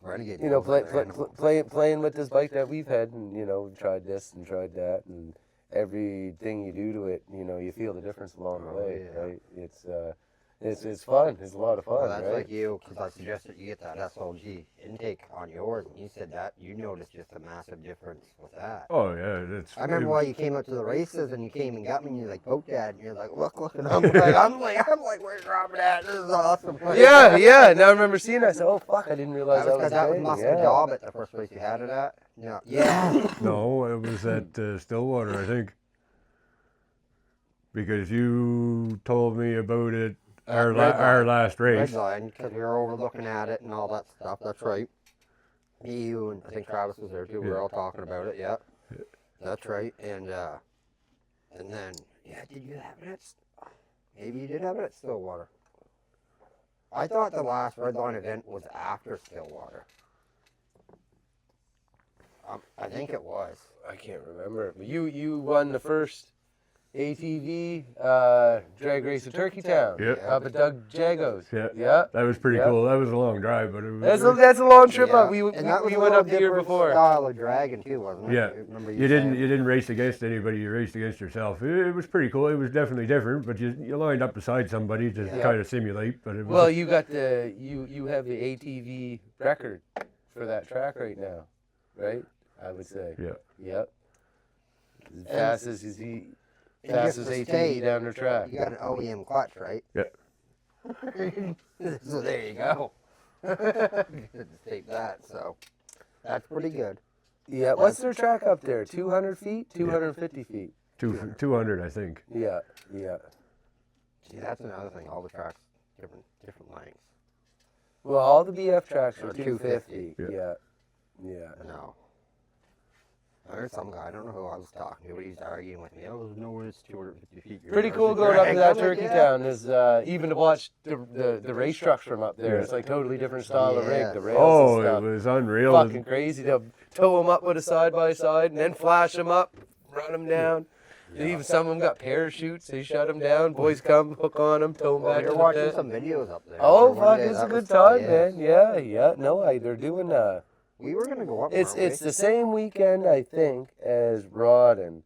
Renegade. you know, Playing. playing with this bike that we've had, and you know, we've tried this and tried that, and everything you do to it, you know, you feel the difference along the way, yeah. right? It's fun. It's a lot of fun, Well, that's right? like you, because I suggested you get that SLG intake on yours, and you said that you noticed just a massive difference with that. Oh yeah, that's. I remember why you came out to the races and you came and got me and you like poked at it and you're like, look, and I'm like, where's Robert at? This is awesome. Yeah, yeah. Now I remember seeing it. I said, oh fuck, I didn't realize That was that because was that was a thing. Musquodoboit, the first race you had it at. Yeah. Yeah. No, it was at Stillwater, I think. Because you told me about it our last race. Redline, because we were overlooking at it and all that stuff. That's right. You and I think Travis was there too. We were all talking about it. Yeah. That's right. And then, yeah, did you have it at? Maybe you did have it at Stillwater. I thought the last Redline event was after Stillwater. I think it was. I can't remember. But you won the first ATV drag race of Turkey Town. Yeah. Up at Doug Jago's. Yeah. Yeah. That was pretty Yeah. cool. That was a long drive, but it was. That's a long trip Yeah. up. We And that was we a went little up the year different before. Style of dragon too, wasn't it? Yeah. I remember You saying. didn't race against anybody. You raced against yourself. It was pretty cool. It was definitely different, but you lined up beside somebody to Yeah. kind of simulate. But it was. Well, you got you have the ATV record for that track right now, right? I would say. Yeah. Yep. As fast as he. And Fast just as to ATV state, down the track. You got an OEM clutch, right? Yeah. So there you go. Good to state that. So that's pretty good. Yeah. What's their track up there? 200 feet? 250 feet? 200, I think. Yeah. Yeah. See, that's another thing. All the tracks different lengths. Well, all the BF tracks are Or 250. 250. Yeah. Yeah. No. I heard some guy, I don't know who I was talking to, but he's arguing with me. Oh, no, it's 250 feet. You're Pretty right. cool going up to that I'm like, Turkey yeah. Town. Is even to watch the race trucks from up there. Yeah. It's like totally different style of rig. Yes. The rails Oh, and it stuff. was unreal. Fucking crazy. They'll tow them up with a side by side and then flash them up, run them down. Even some of them got parachutes. They shut them down. Boys come, hook on them, tow them Well, back we to were the watching pit. some videos up there. Oh One fuck, day, it's a that good was- time, yeah. man. Yeah, yeah. No, they're doing We were going to go up, It's weren't we? the same weekend I think as Rod and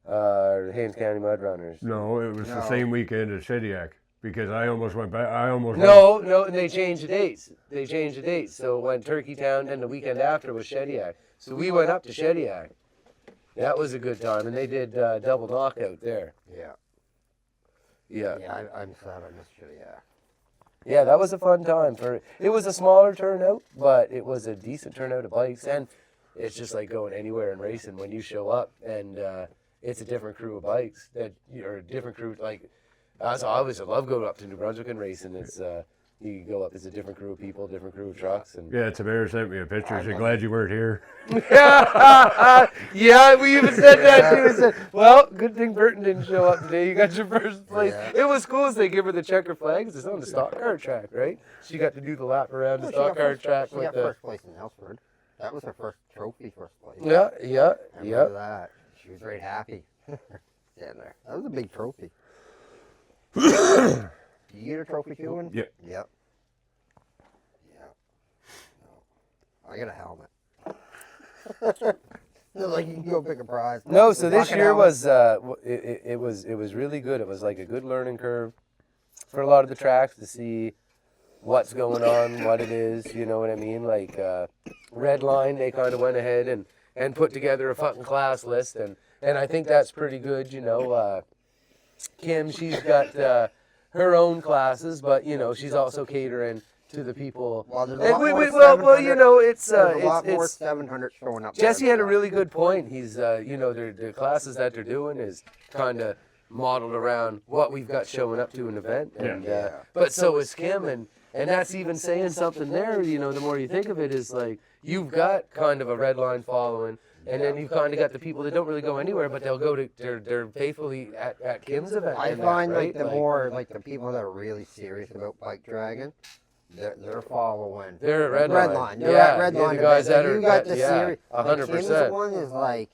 Haines County Mud Runners. No, it was the No. same weekend as Stewiacke because I almost went back. No, and they changed the dates. So it went Turkey Town, and the weekend after was Stewiacke. So we went up to Stewiacke. That was a good time, and they did double knockout there. Yeah. Yeah. Yeah, I'm sad I missed you, yeah. Yeah, that was a fun time. It was a smaller turnout, but it was a decent turnout of bikes, and it's just like going anywhere and racing when you show up, and it's a different crew of bikes or a different crew. Like I always love going up to New Brunswick and racing. It's you go up, it's a different crew of people, different crew of trucks, and Yeah, Tamara sent me a picture. She's glad you weren't here. yeah, we even said that too. We said, well, good thing Burton didn't show up today. You got your first place. Yeah. It was cool as they give her the checker flags. It's on the stock car track, right? She got to do the lap around the stock car track She with got the. first place in Elsford. That was her first trophy, first place. Yeah, yeah, I remember yeah. that. She was very happy. Standing there. That was a big trophy. Did you get a trophy too? One? Yep. Yep. Yeah. No. I got a helmet. Like you can go pick a prize. No, so The this bucket year helmet. was it was really good. It was like a good learning curve for a lot of the tracks to see what's going on, what it is. You know what I mean? Like Redline, they kind of went ahead and put together a fucking class list, and I think that's pretty good. You know, Kim, she's got her own classes, but you know she's also catering to the people. Well, there's a And lot more well, you 700 know, it's There's a lot more it's 700 showing up. Jesse there, had a so. really good point. He's, you know, the classes that they're doing is kind of modeled around what we've got showing up to an event. And, Yeah. but so is Kim, and that's even saying something there. You know, the more you think of it, is like you've got kind of a Redline following. And then you've kind of got the people that don't really go anywhere, but they'll go to, they're faithfully at Kim's event. I and that, find right? like the more like the people that are really serious about bike dragging, they're following. They're at Redline. They're Yeah, at Redline. the guys that you are got the yeah, serious. 100%. Kim's one is like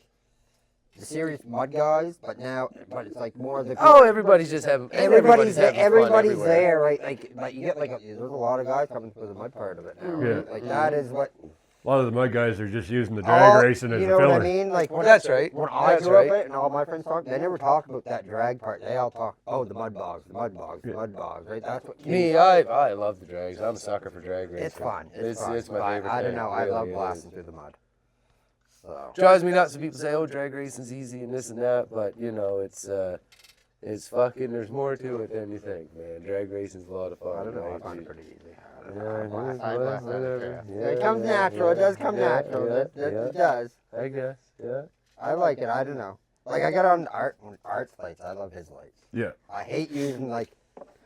the serious mud guys, but it's like more the. Oh, everybody's just having. Everybody's having fun everybody's everywhere. there, right? Like you get there's a lot of guys coming for the mud part of it now. Right? Yeah. Like that is what. A lot of the mud guys are just using the drag racing as you a know filler. what I mean? Like That's right. When I That's grew right. up it and all my friends talk, they never talk about that drag part. They all talk, the mud bogs, the mud bogs, the mud bogs, right? That's what. Me, I love the drags. I'm a sucker for drag racing. It's fun. It's fun. my But favorite I thing. don't know. It I love really blasting is. through the mud. So. Drives me nuts when people say, "Oh, drag racing's easy and this and that," but you know, it's fucking. There's more to it than you think, man. Drag racing's a lot of fun. I don't know. I right? find it pretty easy. Yeah, I blast whatever. it. It comes natural. It does come natural. It does. I guess. Yeah. I like it. I don't know. Like I got on Art's lights. I love his lights. Yeah. I hate using like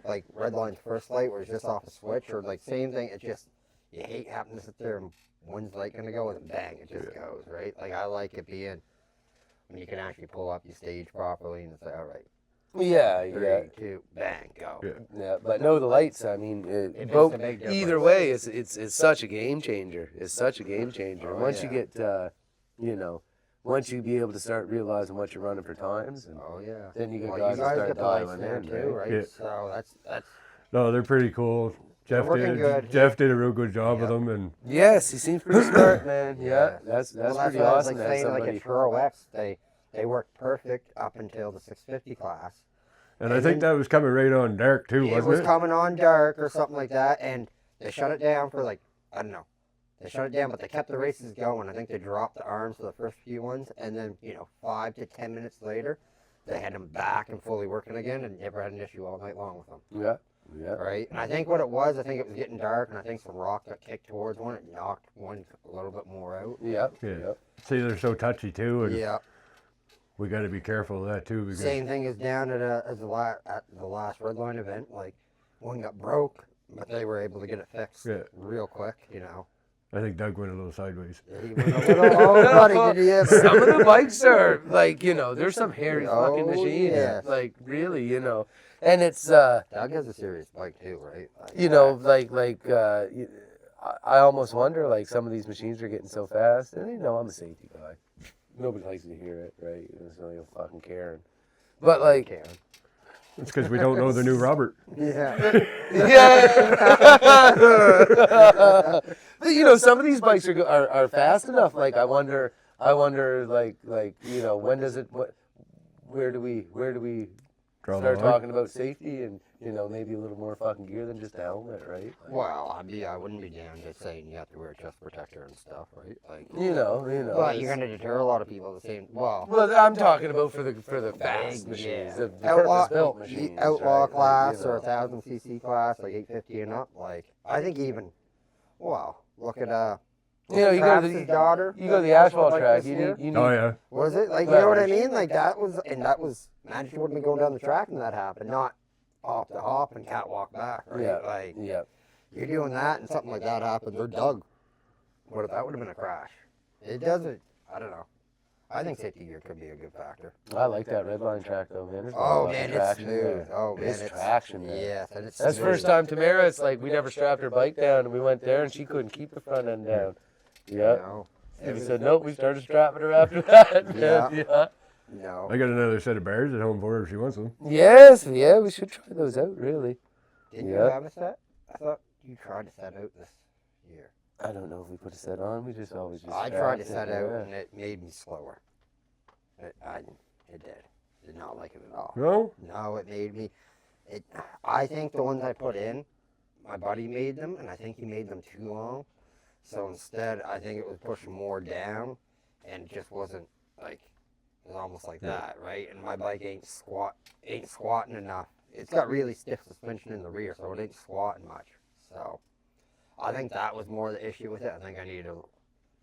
Redline's first light where it's just off a switch or like same thing. It's just you hate having to sit there and when's light gonna go and bang it just goes right. Like I like it being when you can actually pull up your stage properly and say all right. Yeah, 3, yeah. 2, bang, go. Yeah. Yeah, but no, the lights. I mean, makes both, a big difference. either way, it's such a game changer. It's such a game changer. Oh, Once yeah. you get, once you be able to start realizing what you're running for times, and Oh yeah. then you get Well, guys you that guys start get the lights dialing there in, too, right? Yeah. So that's No, they're pretty cool. working good. Jeff did a real good job with them, and yes, he seems pretty smart, man. Yeah, that's well, pretty what I was awesome. like to have saying like somebody. at Turo X, they worked perfect up until the 650 class. I think that was coming right on dark too, It wasn't was it? coming on dark or something like that, and they shut it down for like, I don't know. They shut it down, but they kept the races going. I think they dropped the arms for the first few ones, and then, 5 to 10 minutes later, they had them back and fully working again, and never had an issue all night long with them. Yeah. Right? And I think what it was, I think it was getting dark, and I think some rock got kicked towards one. It knocked one a little bit more out. Yeah. See, they're so touchy too, and Yeah. we got to be careful of that too. Because Same thing is down at the last Redline event. Like, one got broke, but they were able to get it fixed real quick, I think Doug went a little sideways. He went a little, oh, buddy, did he have Some of the bikes are like, there's some hairy fucking Oh, machines. yeah. Like really, and it's Doug has a serious bike too, right? I almost wonder like some of these machines are getting so fast, and I'm a safety guy. Nobody likes to hear it, right? So you'll fucking care. But like, Karen. It's because we don't know the new Robert. Yeah. yeah. But some of these bikes are fast enough. Like I wonder like when does it where do we Draw the start line. talking about safety and maybe a little more fucking gear than just a helmet, right? Like, Well, I wouldn't be down just saying you have to wear a chest protector and stuff, right? Like, But but you're gonna deter a lot of people. The same. Well, I'm talking about for the fast machines, the purpose-built machines, the outlaw right? class Like, or 1,000cc class, like 850 and up. Like, I think even, look at you go to Travis's daughter. You go to the that asphalt like track. this You year. need Oh yeah. Was it like you know what I mean? Like that was imagine she wouldn't be going down the track when that happened, not off the hop and catwalk back, right? Yeah. Like Yeah. you're doing that and something like that happens, or Doug. What if that would have been a crash? It doesn't. I don't know. I think safety gear could be a good factor. I like that Redline track though, man. There's Oh a lot of man, it's traction smooth. there. Oh man, It's traction there. Yes, and it's That's smooth. first time Tamara. It's like we never strapped her bike down, and we went there, and she couldn't keep the front end down. Yeah. No. And we said nope. We started strapping her after that. Yeah. Yeah. No. I got another set of bears at home for her if she wants them. Yes. Yeah. We should try those out. Really. Didn't you Yeah. have a set? I thought you tried to set out this year. I don't know if we put a set on. We just always just. I tried to strapped set it, out yeah. and it made me slower. It did. Did not like it at all. No? No, it made me. I think the ones I put in, my buddy made them, and I think he made them too long. So instead, I think it was pushing more down, and it just wasn't like. It was almost like that, right? And my bike ain't squatting enough. It's got really stiff suspension in the rear, so it ain't squatting much. So I think that was more the issue with it. I think I needed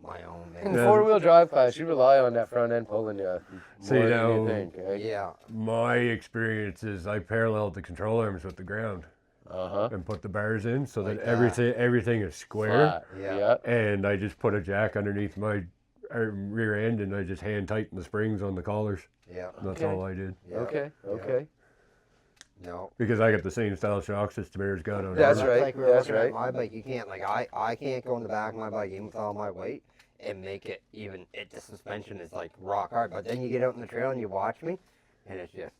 my own. In Maybe. the 4-wheel drive class, you rely on that front end pulling you See, more than now- you think, right? Yeah. My experience is I paralleled the control arms with the ground and put the bars in so Like that that. everything is square. Flat. Yeah. Yeah. And I just put a jack underneath my rear end, and I just hand tightened the springs on the collars. Yeah. That's Okay. all I did. Yeah. Okay. No. Because I got the same style shock system Air's got on That's ours. right, Like we're that's looking at right. my bike, you can't, like, I can't go in the back of my bike even with all my weight and make it even, the suspension is like rock hard. But then you get out in the trail and you watch me, and it's just,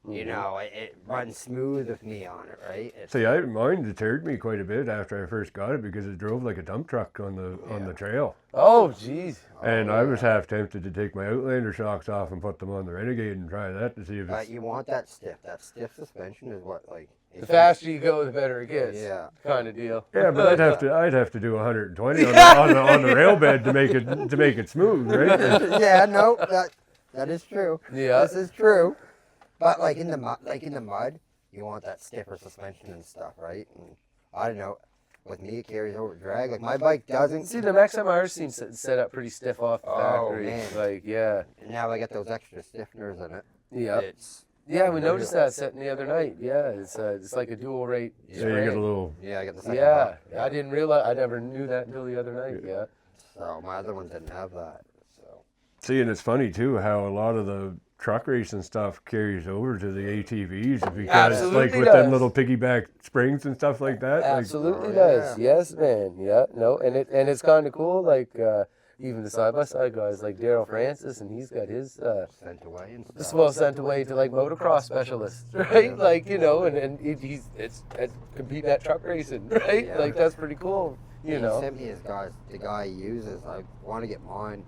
you know, it runs smooth with me on it, right? It's, See, mine deterred me quite a bit after I first got it because it drove like a dump truck on the trail. Oh, jeez. And I was half tempted to take my Outlander shocks off and put them on the Renegade and try that to see if it's... you want that stiff. That stiff suspension is what, like... The faster you go, the better it gets. Yeah. Kind of deal. Yeah, but I'd have to do 120 on the rail bed to make it smooth, right? Yeah, no, that is true. Yeah. This is true. But like in the mud, you want that stiffer suspension and stuff, right? And I don't know. With me, it carries over drag. Like my bike doesn't. See, the XMRs seem set up pretty stiff off the Oh, factory. man. Like, yeah. And now I got those extra stiffeners in it. Yeah. It's Yeah, we noticed that setting the other night. Yeah, it's like a dual rate. Yeah, you get a little... Yeah, I got the second Yeah, one. I didn't realize. I never knew that until the other night. Yeah. So my other ones didn't have that. So See, and it's funny too how a lot of the truck racing stuff carries over to the ATVs because Absolutely like with does. them little piggyback springs and stuff like that. Absolutely Oh, does. yeah. Yes, man. Yeah. No, and it's kind of cool. Like even the side by side guys like Daryl Francis, and he's got his sent away and this stuff. well sent away to like motocross specialists, right? Like and he's it's competing at truck racing, right? Yeah. Like that's pretty cool. You He know. sent me the guy he uses. I want to get mine.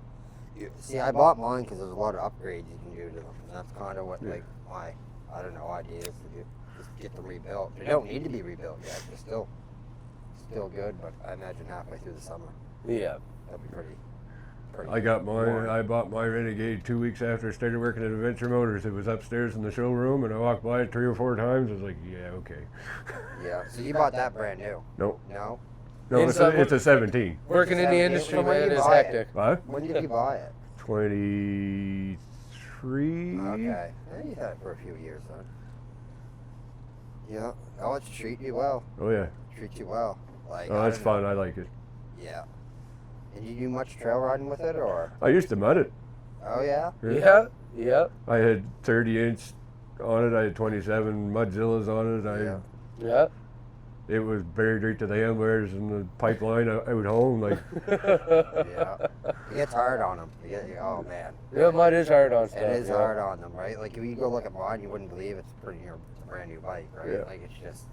See, I bought mine because there's a lot of upgrades you can do to them. And that's kind of what, like, my, I don't know, idea is to just get them rebuilt. They don't need to be rebuilt yet. They're still good, but I imagine halfway through the summer, Yeah. that'll be pretty I got mine. boring. I bought my Renegade 2 weeks after I started working at Adventure Motors. It was upstairs in the showroom, and I walked by it 3 or 4 times. I was like, yeah, okay. Yeah, so you bought that brand new? Nope. No? No, it's a 17. Working in the 17. industry, So when man, you is buy it? hectic. What? When did you buy it? 23. Okay. Yeah, you had it for a few years then. Yeah. Oh, it's treat you well. Oh yeah. Treat you well. Like, Oh, I that's don't know. fun. I like it. Yeah. And you do much trail riding with it, or? I used to mud it. Oh, yeah? Yeah. Yeah. I had 30-inch on it. I had 27 Mudzillas on it. Yeah. Yeah. It was buried right to the handlebars and the pipeline out home. Like, Yeah. It gets hard on them. Oh, man. Yeah, mine is hard on stuff. It is yeah. hard on them, right? Like, if you go look at mine, you wouldn't believe it's a brand new bike, right? Yeah. Like, it's just,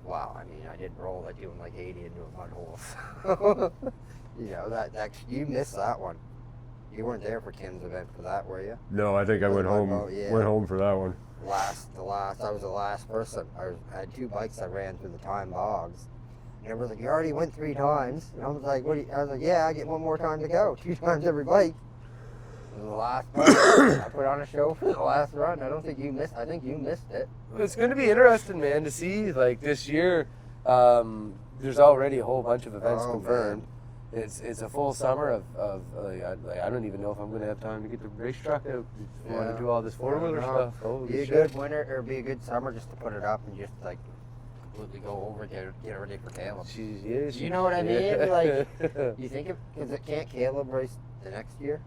wow. I mean, I did roll it doing like 80 into a mud hole. You know, that you missed that one. You weren't there for Kim's event for that, were you? no, I think I Was went my home. boat, yeah. Went home for that one. I was the last person. I had 2 bikes I ran through the time bogs. And everyone's like, you already went 3 times. And I was like, I was like, yeah, I get one more time to go. 2 times every bike. It was the last run. I put on a show for the last run. I think you missed it. It's going to be interesting, man, to see like this year. There's already a whole bunch of events Oh, confirmed. It's a full summer of I don't even know if I'm going to have time to get the race truck out. I want Yeah. to do all this 4-wheeler stuff. Holy Be a shit. good winter, or be a good summer just to put it up and just like completely go over, get ready for Caleb. Jeez, yeah, You know what I mean? Like, you think because it can't Caleb race the next year?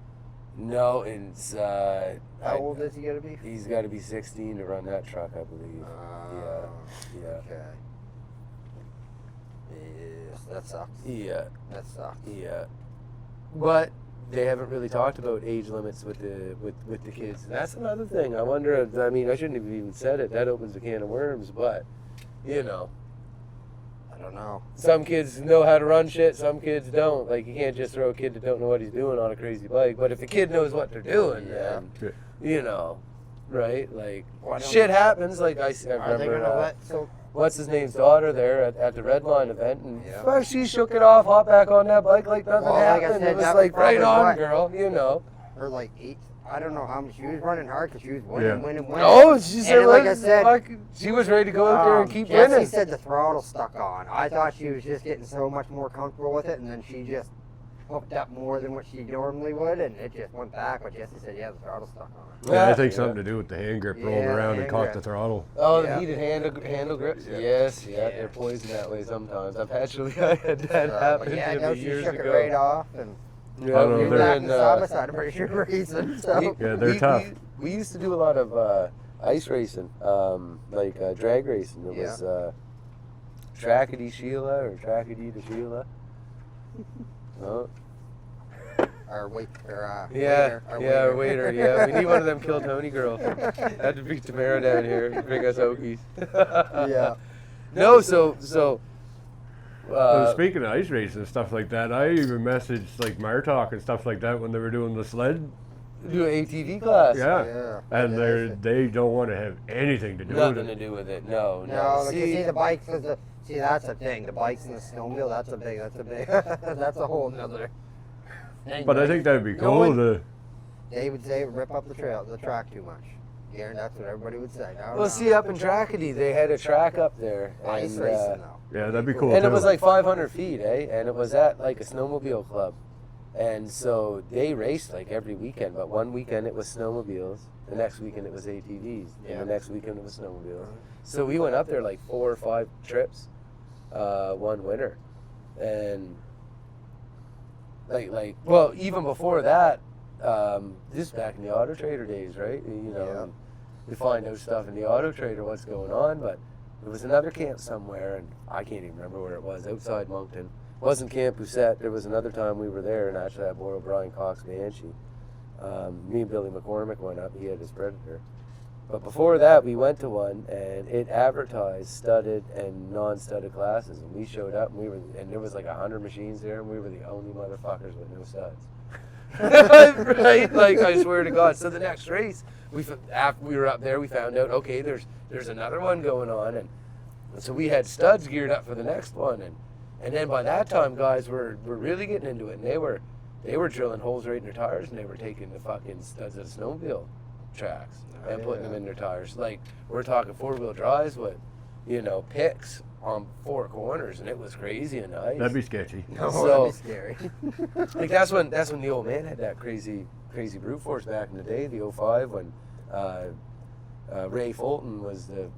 no, it's How old is he gonna be? he's got to be 16 to run that truck, I believe. Yeah. Okay. Yes, that sucks. Yeah. That sucks. Yeah, but they haven't really talked about age limits with the kids. And that's another thing. I wonder. I mean, I shouldn't have even said it. That opens a can of worms. But you know, I don't know. some kids know how to run shit. Some kids don't. Like you can't just throw a kid that don't know what he's doing on a crazy bike. But if the kid knows what they're doing, Yeah. then you know, right? Like Why don't shit they- happens. Like I Are they remember. gonna let so? What's his name's daughter there at the Redline event, and Yeah. well, she shook it off, hopped back on that bike like nothing Well, like I happened. said, It was that was like right probably on, what- girl, you know. Or like 8? I don't know how much she was running hard because she was winning, Yeah. winning. Oh, she said, And like I said, she was ready to go out there and keep Jesse winning. said the throttle stuck on. I thought she was just getting so much more comfortable with it, and then she just hooked up more than what she normally would, and it just went back. But Jesse said, yeah, the throttle stuck on. Yeah, I think something to do with the hand grip rolled Yeah, around and hand caught grip. the throttle. Oh, Yeah. the heated handle grips. Yeah. Yes, Yeah. they're poisoned that way sometimes. I had that happen But to yeah, I me know she years shook ago. it right off, and Yeah, don't know, we You're were back in, in side by side, I'm pretty sure racing. So. Yeah, they're tough. We used to do a lot of ice racing, like drag racing. It was Trackety Sheila or Trackety to Sheila. Oh. Our wait, or, Yeah, waiter, our waiter. Yeah, we need one of them Kill Tony girls. Had to be Tamara down here to bring us Okies. Yeah. No, so Well, speaking of ice racing and stuff like that, I even messaged like Martok and stuff like that when they were doing the sled. do an ATV class. Yeah. And they don't want to have anything to do Nothing with to it. do with it. No. No, like you see the bikes is the see that's the thing. The bikes and the snowmobile, that's a big that's a whole nother thing. But I think that'd be No cool one- to. They would say rip up the track too much. Yeah, that's what everybody would say. No, Well, no. see, up in Trackety, they had a track up there. Ice and, racing though. Yeah, that'd be cool And too. it was like 500 feet, eh? And it was at like a snowmobile club. And so they raced like every weekend, but one weekend it was snowmobiles, the next weekend it was ATVs, and the next weekend it was snowmobiles. So we went up there like 4 or 5 trips, one winter. And like well, even before that, this back in the Auto Trader days, right? You know, you find out stuff in the Auto Trader, what's going on, but there was another camp somewhere, and I can't even remember where it was, outside Moncton. It wasn't Camp Poussette. There was another time we were there, and actually I borrowed Brian Cox Banshee. Me and Billy McCormick went up, he had his Predator. But before that, we went to one, and it advertised studded and non-studded classes, and we showed up, and there was like 100 machines there, and we were the only motherfuckers with no studs. Right? Like, I swear to God. So the next race, after we were up there, we found out, okay, there's another one going on, and so we had studs geared up for the next one, and then by that time, guys were really getting into it, and they were drilling holes right in their tires, and they were taking the fucking studs of the snowmobile tracks and putting them in their tires. Like, we're talking 4-wheel drives with, picks on 4 corners, and it was crazy and nice. That'd be sketchy. Oh, So- that'd be scary. Like that's when the old man had that crazy brute force back in the day, the 05, when Ray Fulton was the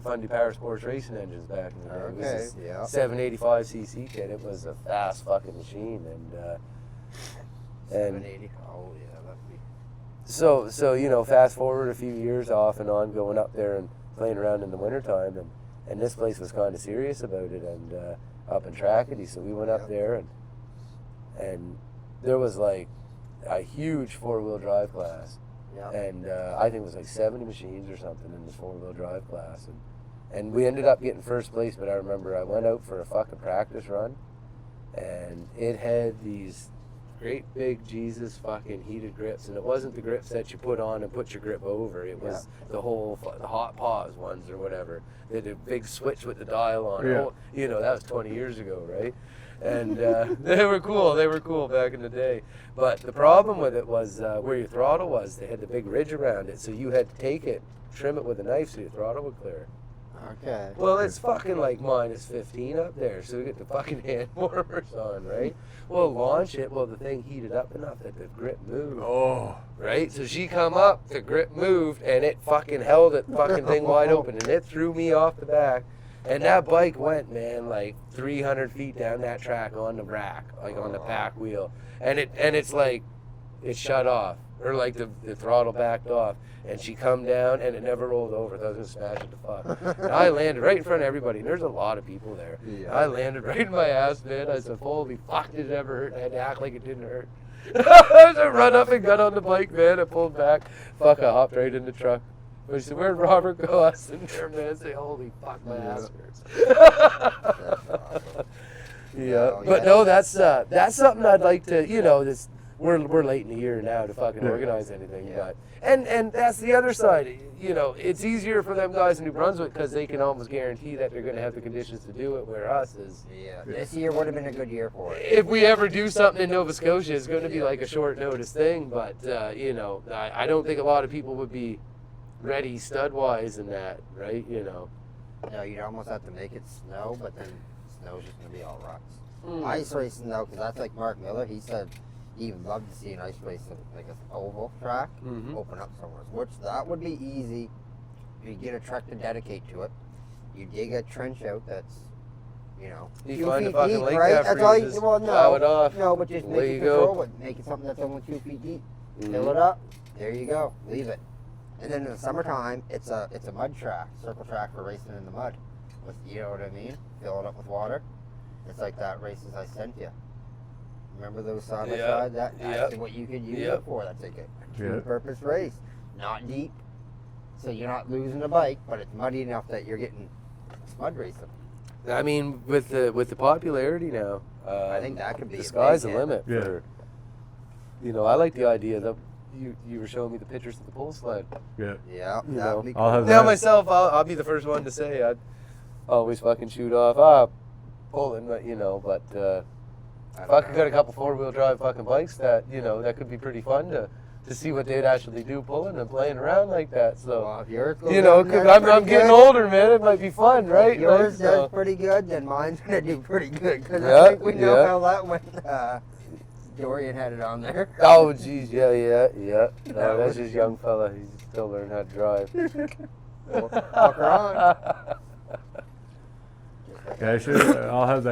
Fundy Power Sports racing engines back in the day. It was Okay, this yeah. 785cc kit. It was a fast fucking machine, and 780. Oh yeah, that'd be. so fast forward a few years off and on, going up there and playing around in the wintertime, and this place was kind of serious about it, and up in Trackety, so we went up there, and there was like a huge 4-wheel drive class, Yeah. and I think it was like 70 machines or something in this 4-wheel drive class, and we ended up getting first place. But I remember I went out for a fucking practice run, and it had these great big Jesus fucking heated grips, and it wasn't the grips that you put on and put your grip over. It was the hot pause ones or whatever. They had a big switch with the dial on. Yeah. That was 20 years ago, right? And they were cool. They were cool back in the day. But the problem with it was where your throttle was. They had the big ridge around it, so you had to take it, trim it with a knife so your throttle would clear. Okay. Well, it's fucking like minus 15 up there, so we get the fucking hand warmers on, right? Well, launch it. Well, the thing heated up enough that the grip moved. Oh. Right? So she come up, the grip moved, and it fucking held the fucking thing wide open, and it threw me off the back. And that bike went, man, like 300 feet down that track on the rack, like on the pack wheel. And it's like, it shut off, or like the throttle backed off. And she come down, and it never rolled over. I thought I was going to smash it to fuck. And I landed right in front of everybody, and there's a lot of people there. Yeah. I landed right in my ass, man. I said, holy fuck, did it ever hurt? And I had to act like it didn't hurt. I just run up and got on the bike, man. I pulled back. Fuck, I hopped right in the truck. But she said, where'd Robert go? I was sitting there, man. I say, holy fuck, my ass hurts. Yeah. But no, that's something I'd like to, this. We're late in the year now to fucking organize anything, but and that's the other side. It's easier for them guys in New Brunswick because they can almost guarantee that they're going to have the conditions to do it. Where us is, This year would have been a good year for it. if we ever do something in Nova Scotia, it's going to be like a short notice thing. But I don't think a lot of people would be ready stud wise in that, right? You'd almost have to make it snow, but then snow's just gonna be all ruts. Ice racing though, because that's like Mark Miller. He said he would love to see an ice race like an oval track open up somewhere, which that would be easy. You get a truck to dedicate to it. You dig a trench out that's you know, You 2 find a feet fucking deep, lake right? that That's all you, freezes, well, plow it no, off, no, but just away make it you go. control it. Make it something that's only 2 feet deep. Fill Mhm. it up. There you go. Leave it. And then in the summertime, it's a mud track, circle track for racing in the mud. With, you know what I mean? Fill it up with water. It's like that races I sent you. Remember those side by side? That's what you could use it for. That's like a two-purpose race. Not deep, so you're not losing the bike, but it's muddy enough that you're getting mud racing. I mean, with the popularity now, I think that could be the a sky's big the hit. limit. Yeah. For, you know, I like the idea that you were showing me the pictures of the pull sled. Yeah. Yeah, You that know. would be I'll cool. have Now that. myself, I'll be the first one to say I'd always fucking shoot off pulling, but you know, but if I could get a couple 4-wheel drive fucking bikes that, you know, that could be pretty fun to see what they'd actually do pulling and playing around like that. So, Well, if yours goes you know, down there because I'm pretty getting good, older, man, it might be fun, right? If yours Like, so- does pretty good, then mine's gonna do pretty good. Because Yeah, I think we know yeah. how that went. Dorian had it on there. Oh, geez, yeah. That No, was- that's just young fella. He's still learning how to drive. Fuck her on. Yeah, I should. I'll have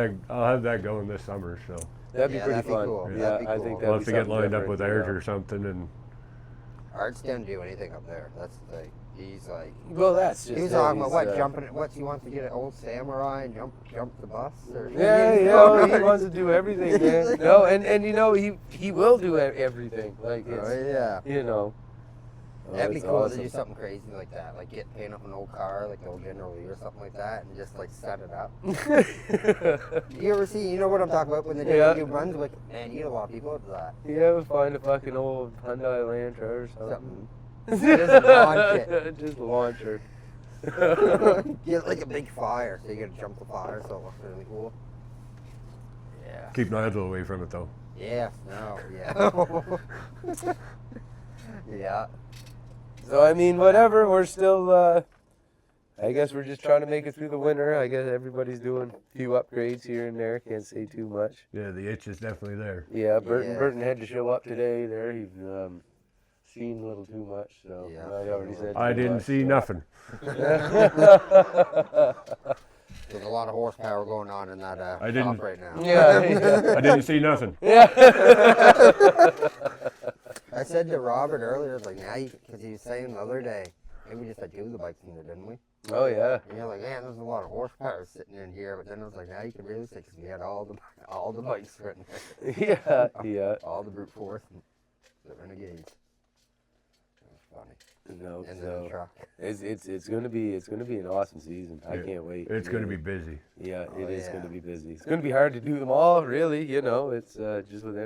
that going this summer. So That'd be Yeah, pretty that'd be fun. cool. Yeah, That'd be I cool. think we'll that'd have be to get something lined up different, with you Art know. or something, and Art's didn't do anything up there. That's the thing. He's like, Well, that's just he was it. talking about He's, what jumping. What he wants to get an old samurai and jump the bus or Yeah, you you know? know, he wants to do everything, man. No, and you know, he will do everything. Like, it's, Oh yeah. you know. Oh, That'd be it's cool awesome. to do something crazy like that, like paint up an old car, like the old General Lee or something like that, and just like set it up. You ever see? You know what I'm talking about when they do Yeah. New Brunswick? Man, you get a lot of people into that. Yeah, we'll find a fucking old Hyundai Elantra or something. Just launch it. Just launch her. Get like a big fire, so you gotta jump the fire, so it looks really cool. Yeah. keep Nigel away from it though. Yeah. No. Yeah. Yeah. So, I mean, whatever, we're still, I guess we're just trying to make it through the winter. I guess everybody's doing a few upgrades here and there. Can't say too much. Yeah, the itch is definitely there. Yeah, Burton Yeah. Burton had to show up today there. He's seen a little too much, so Yeah. I already said I too didn't much, see so. nothing. There's a lot of horsepower going on in that I didn't- shop right now. Yeah. I didn't see nothing. I said to Robert earlier, like, now because he was saying the other day, maybe we just had 2 of the bikes in there, didn't we? Oh, yeah. And you're like, man, there's a lot of horsepower sitting in here. But then I was like, now you can really say, because we had all the bikes written there. Yeah. All the brute force and the renegades. That was funny. No, And then the so truck. it's gonna be an awesome season. I Yeah. can't wait. It's going to be really. busy. Yeah, Oh, it is yeah. going to be busy. It's going to be hard to do them all, really. You know, it's just with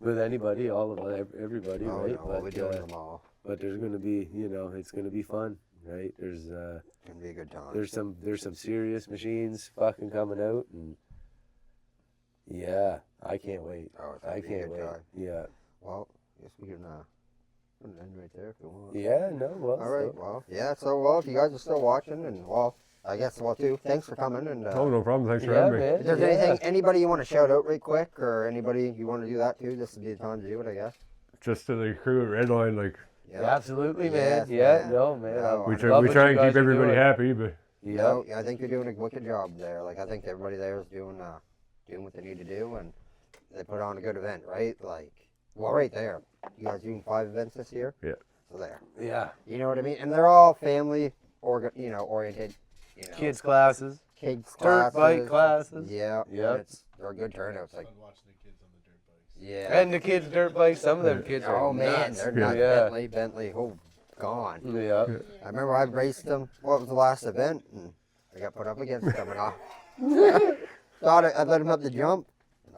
with anybody, all of everybody, Oh, right? no, we'll be doing them all. But there's going to be, it's going to be fun, right? It's going to be a good time. There's some serious machines fucking coming out, and yeah, I can't wait. Oh, it's gonna I be a can't good wait. time. Yeah. Well, I guess we can put an end right there if you want. Yeah. No. Well. All right. so- Well, yeah. So, well, if you guys are still watching, and well, I guess too. Thanks for coming. And Oh, no problem. Thanks for Yeah, having me. man. if there's yeah. anything, anybody you want to shout out right quick, or anybody you want to do that too, this would be the time to do it, I guess. Just to the crew at Redline, like Yeah, absolutely, Yes, man. Yeah. man. No, man. No, I we I try, love we what try you and guys keep are everybody doing. happy, but Yeah. No, I think you're doing a wicked job there. Like, I think everybody there is doing what they need to do, and they put on a good event, right? Like, well, right there. You guys doing 5 events this year? Yeah. So there. Yeah. You know what I mean? And they're all family, oriented. Kids classes. Kids Dirt classes. bike classes. Yeah. Yep. and they're a good turnouts. Like, Fun watching the kids on the dirt bikes. yeah. And the kids' dirt bikes. Some of them kids are Oh man, nuts. they're nuts. Yeah. Bentley, oh, gone. Yeah. I remember I raced them. What was the last event? And I got put up against them and off. Thought I let him have the jump.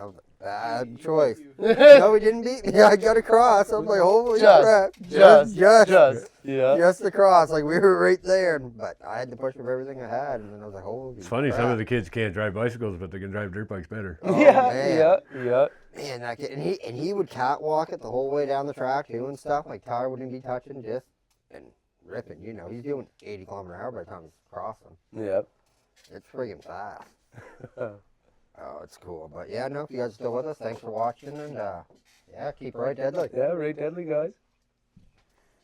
I was like, bad choice. No, he didn't beat me. I got across. I was like, holy crap. Just. Yeah. Just across. Like, we were right there. But I had to push with everything I had. And then I was like, holy it's funny. crap. Some of the kids can't drive bicycles, but they can drive dirt bikes better. Oh, Yeah. man. Yeah. Man, that kid, and he would catwalk it the whole way down the track too and stuff. Like, Tyler wouldn't be touching, just and ripping. He's doing 80 kilometers an hour by the time he's crossing. Yep. It's friggin' fast. Oh, it's cool. But yeah, no, if you guys are still with us, thanks for watching, and yeah, keep right deadly. Yeah. Right, deadly guys.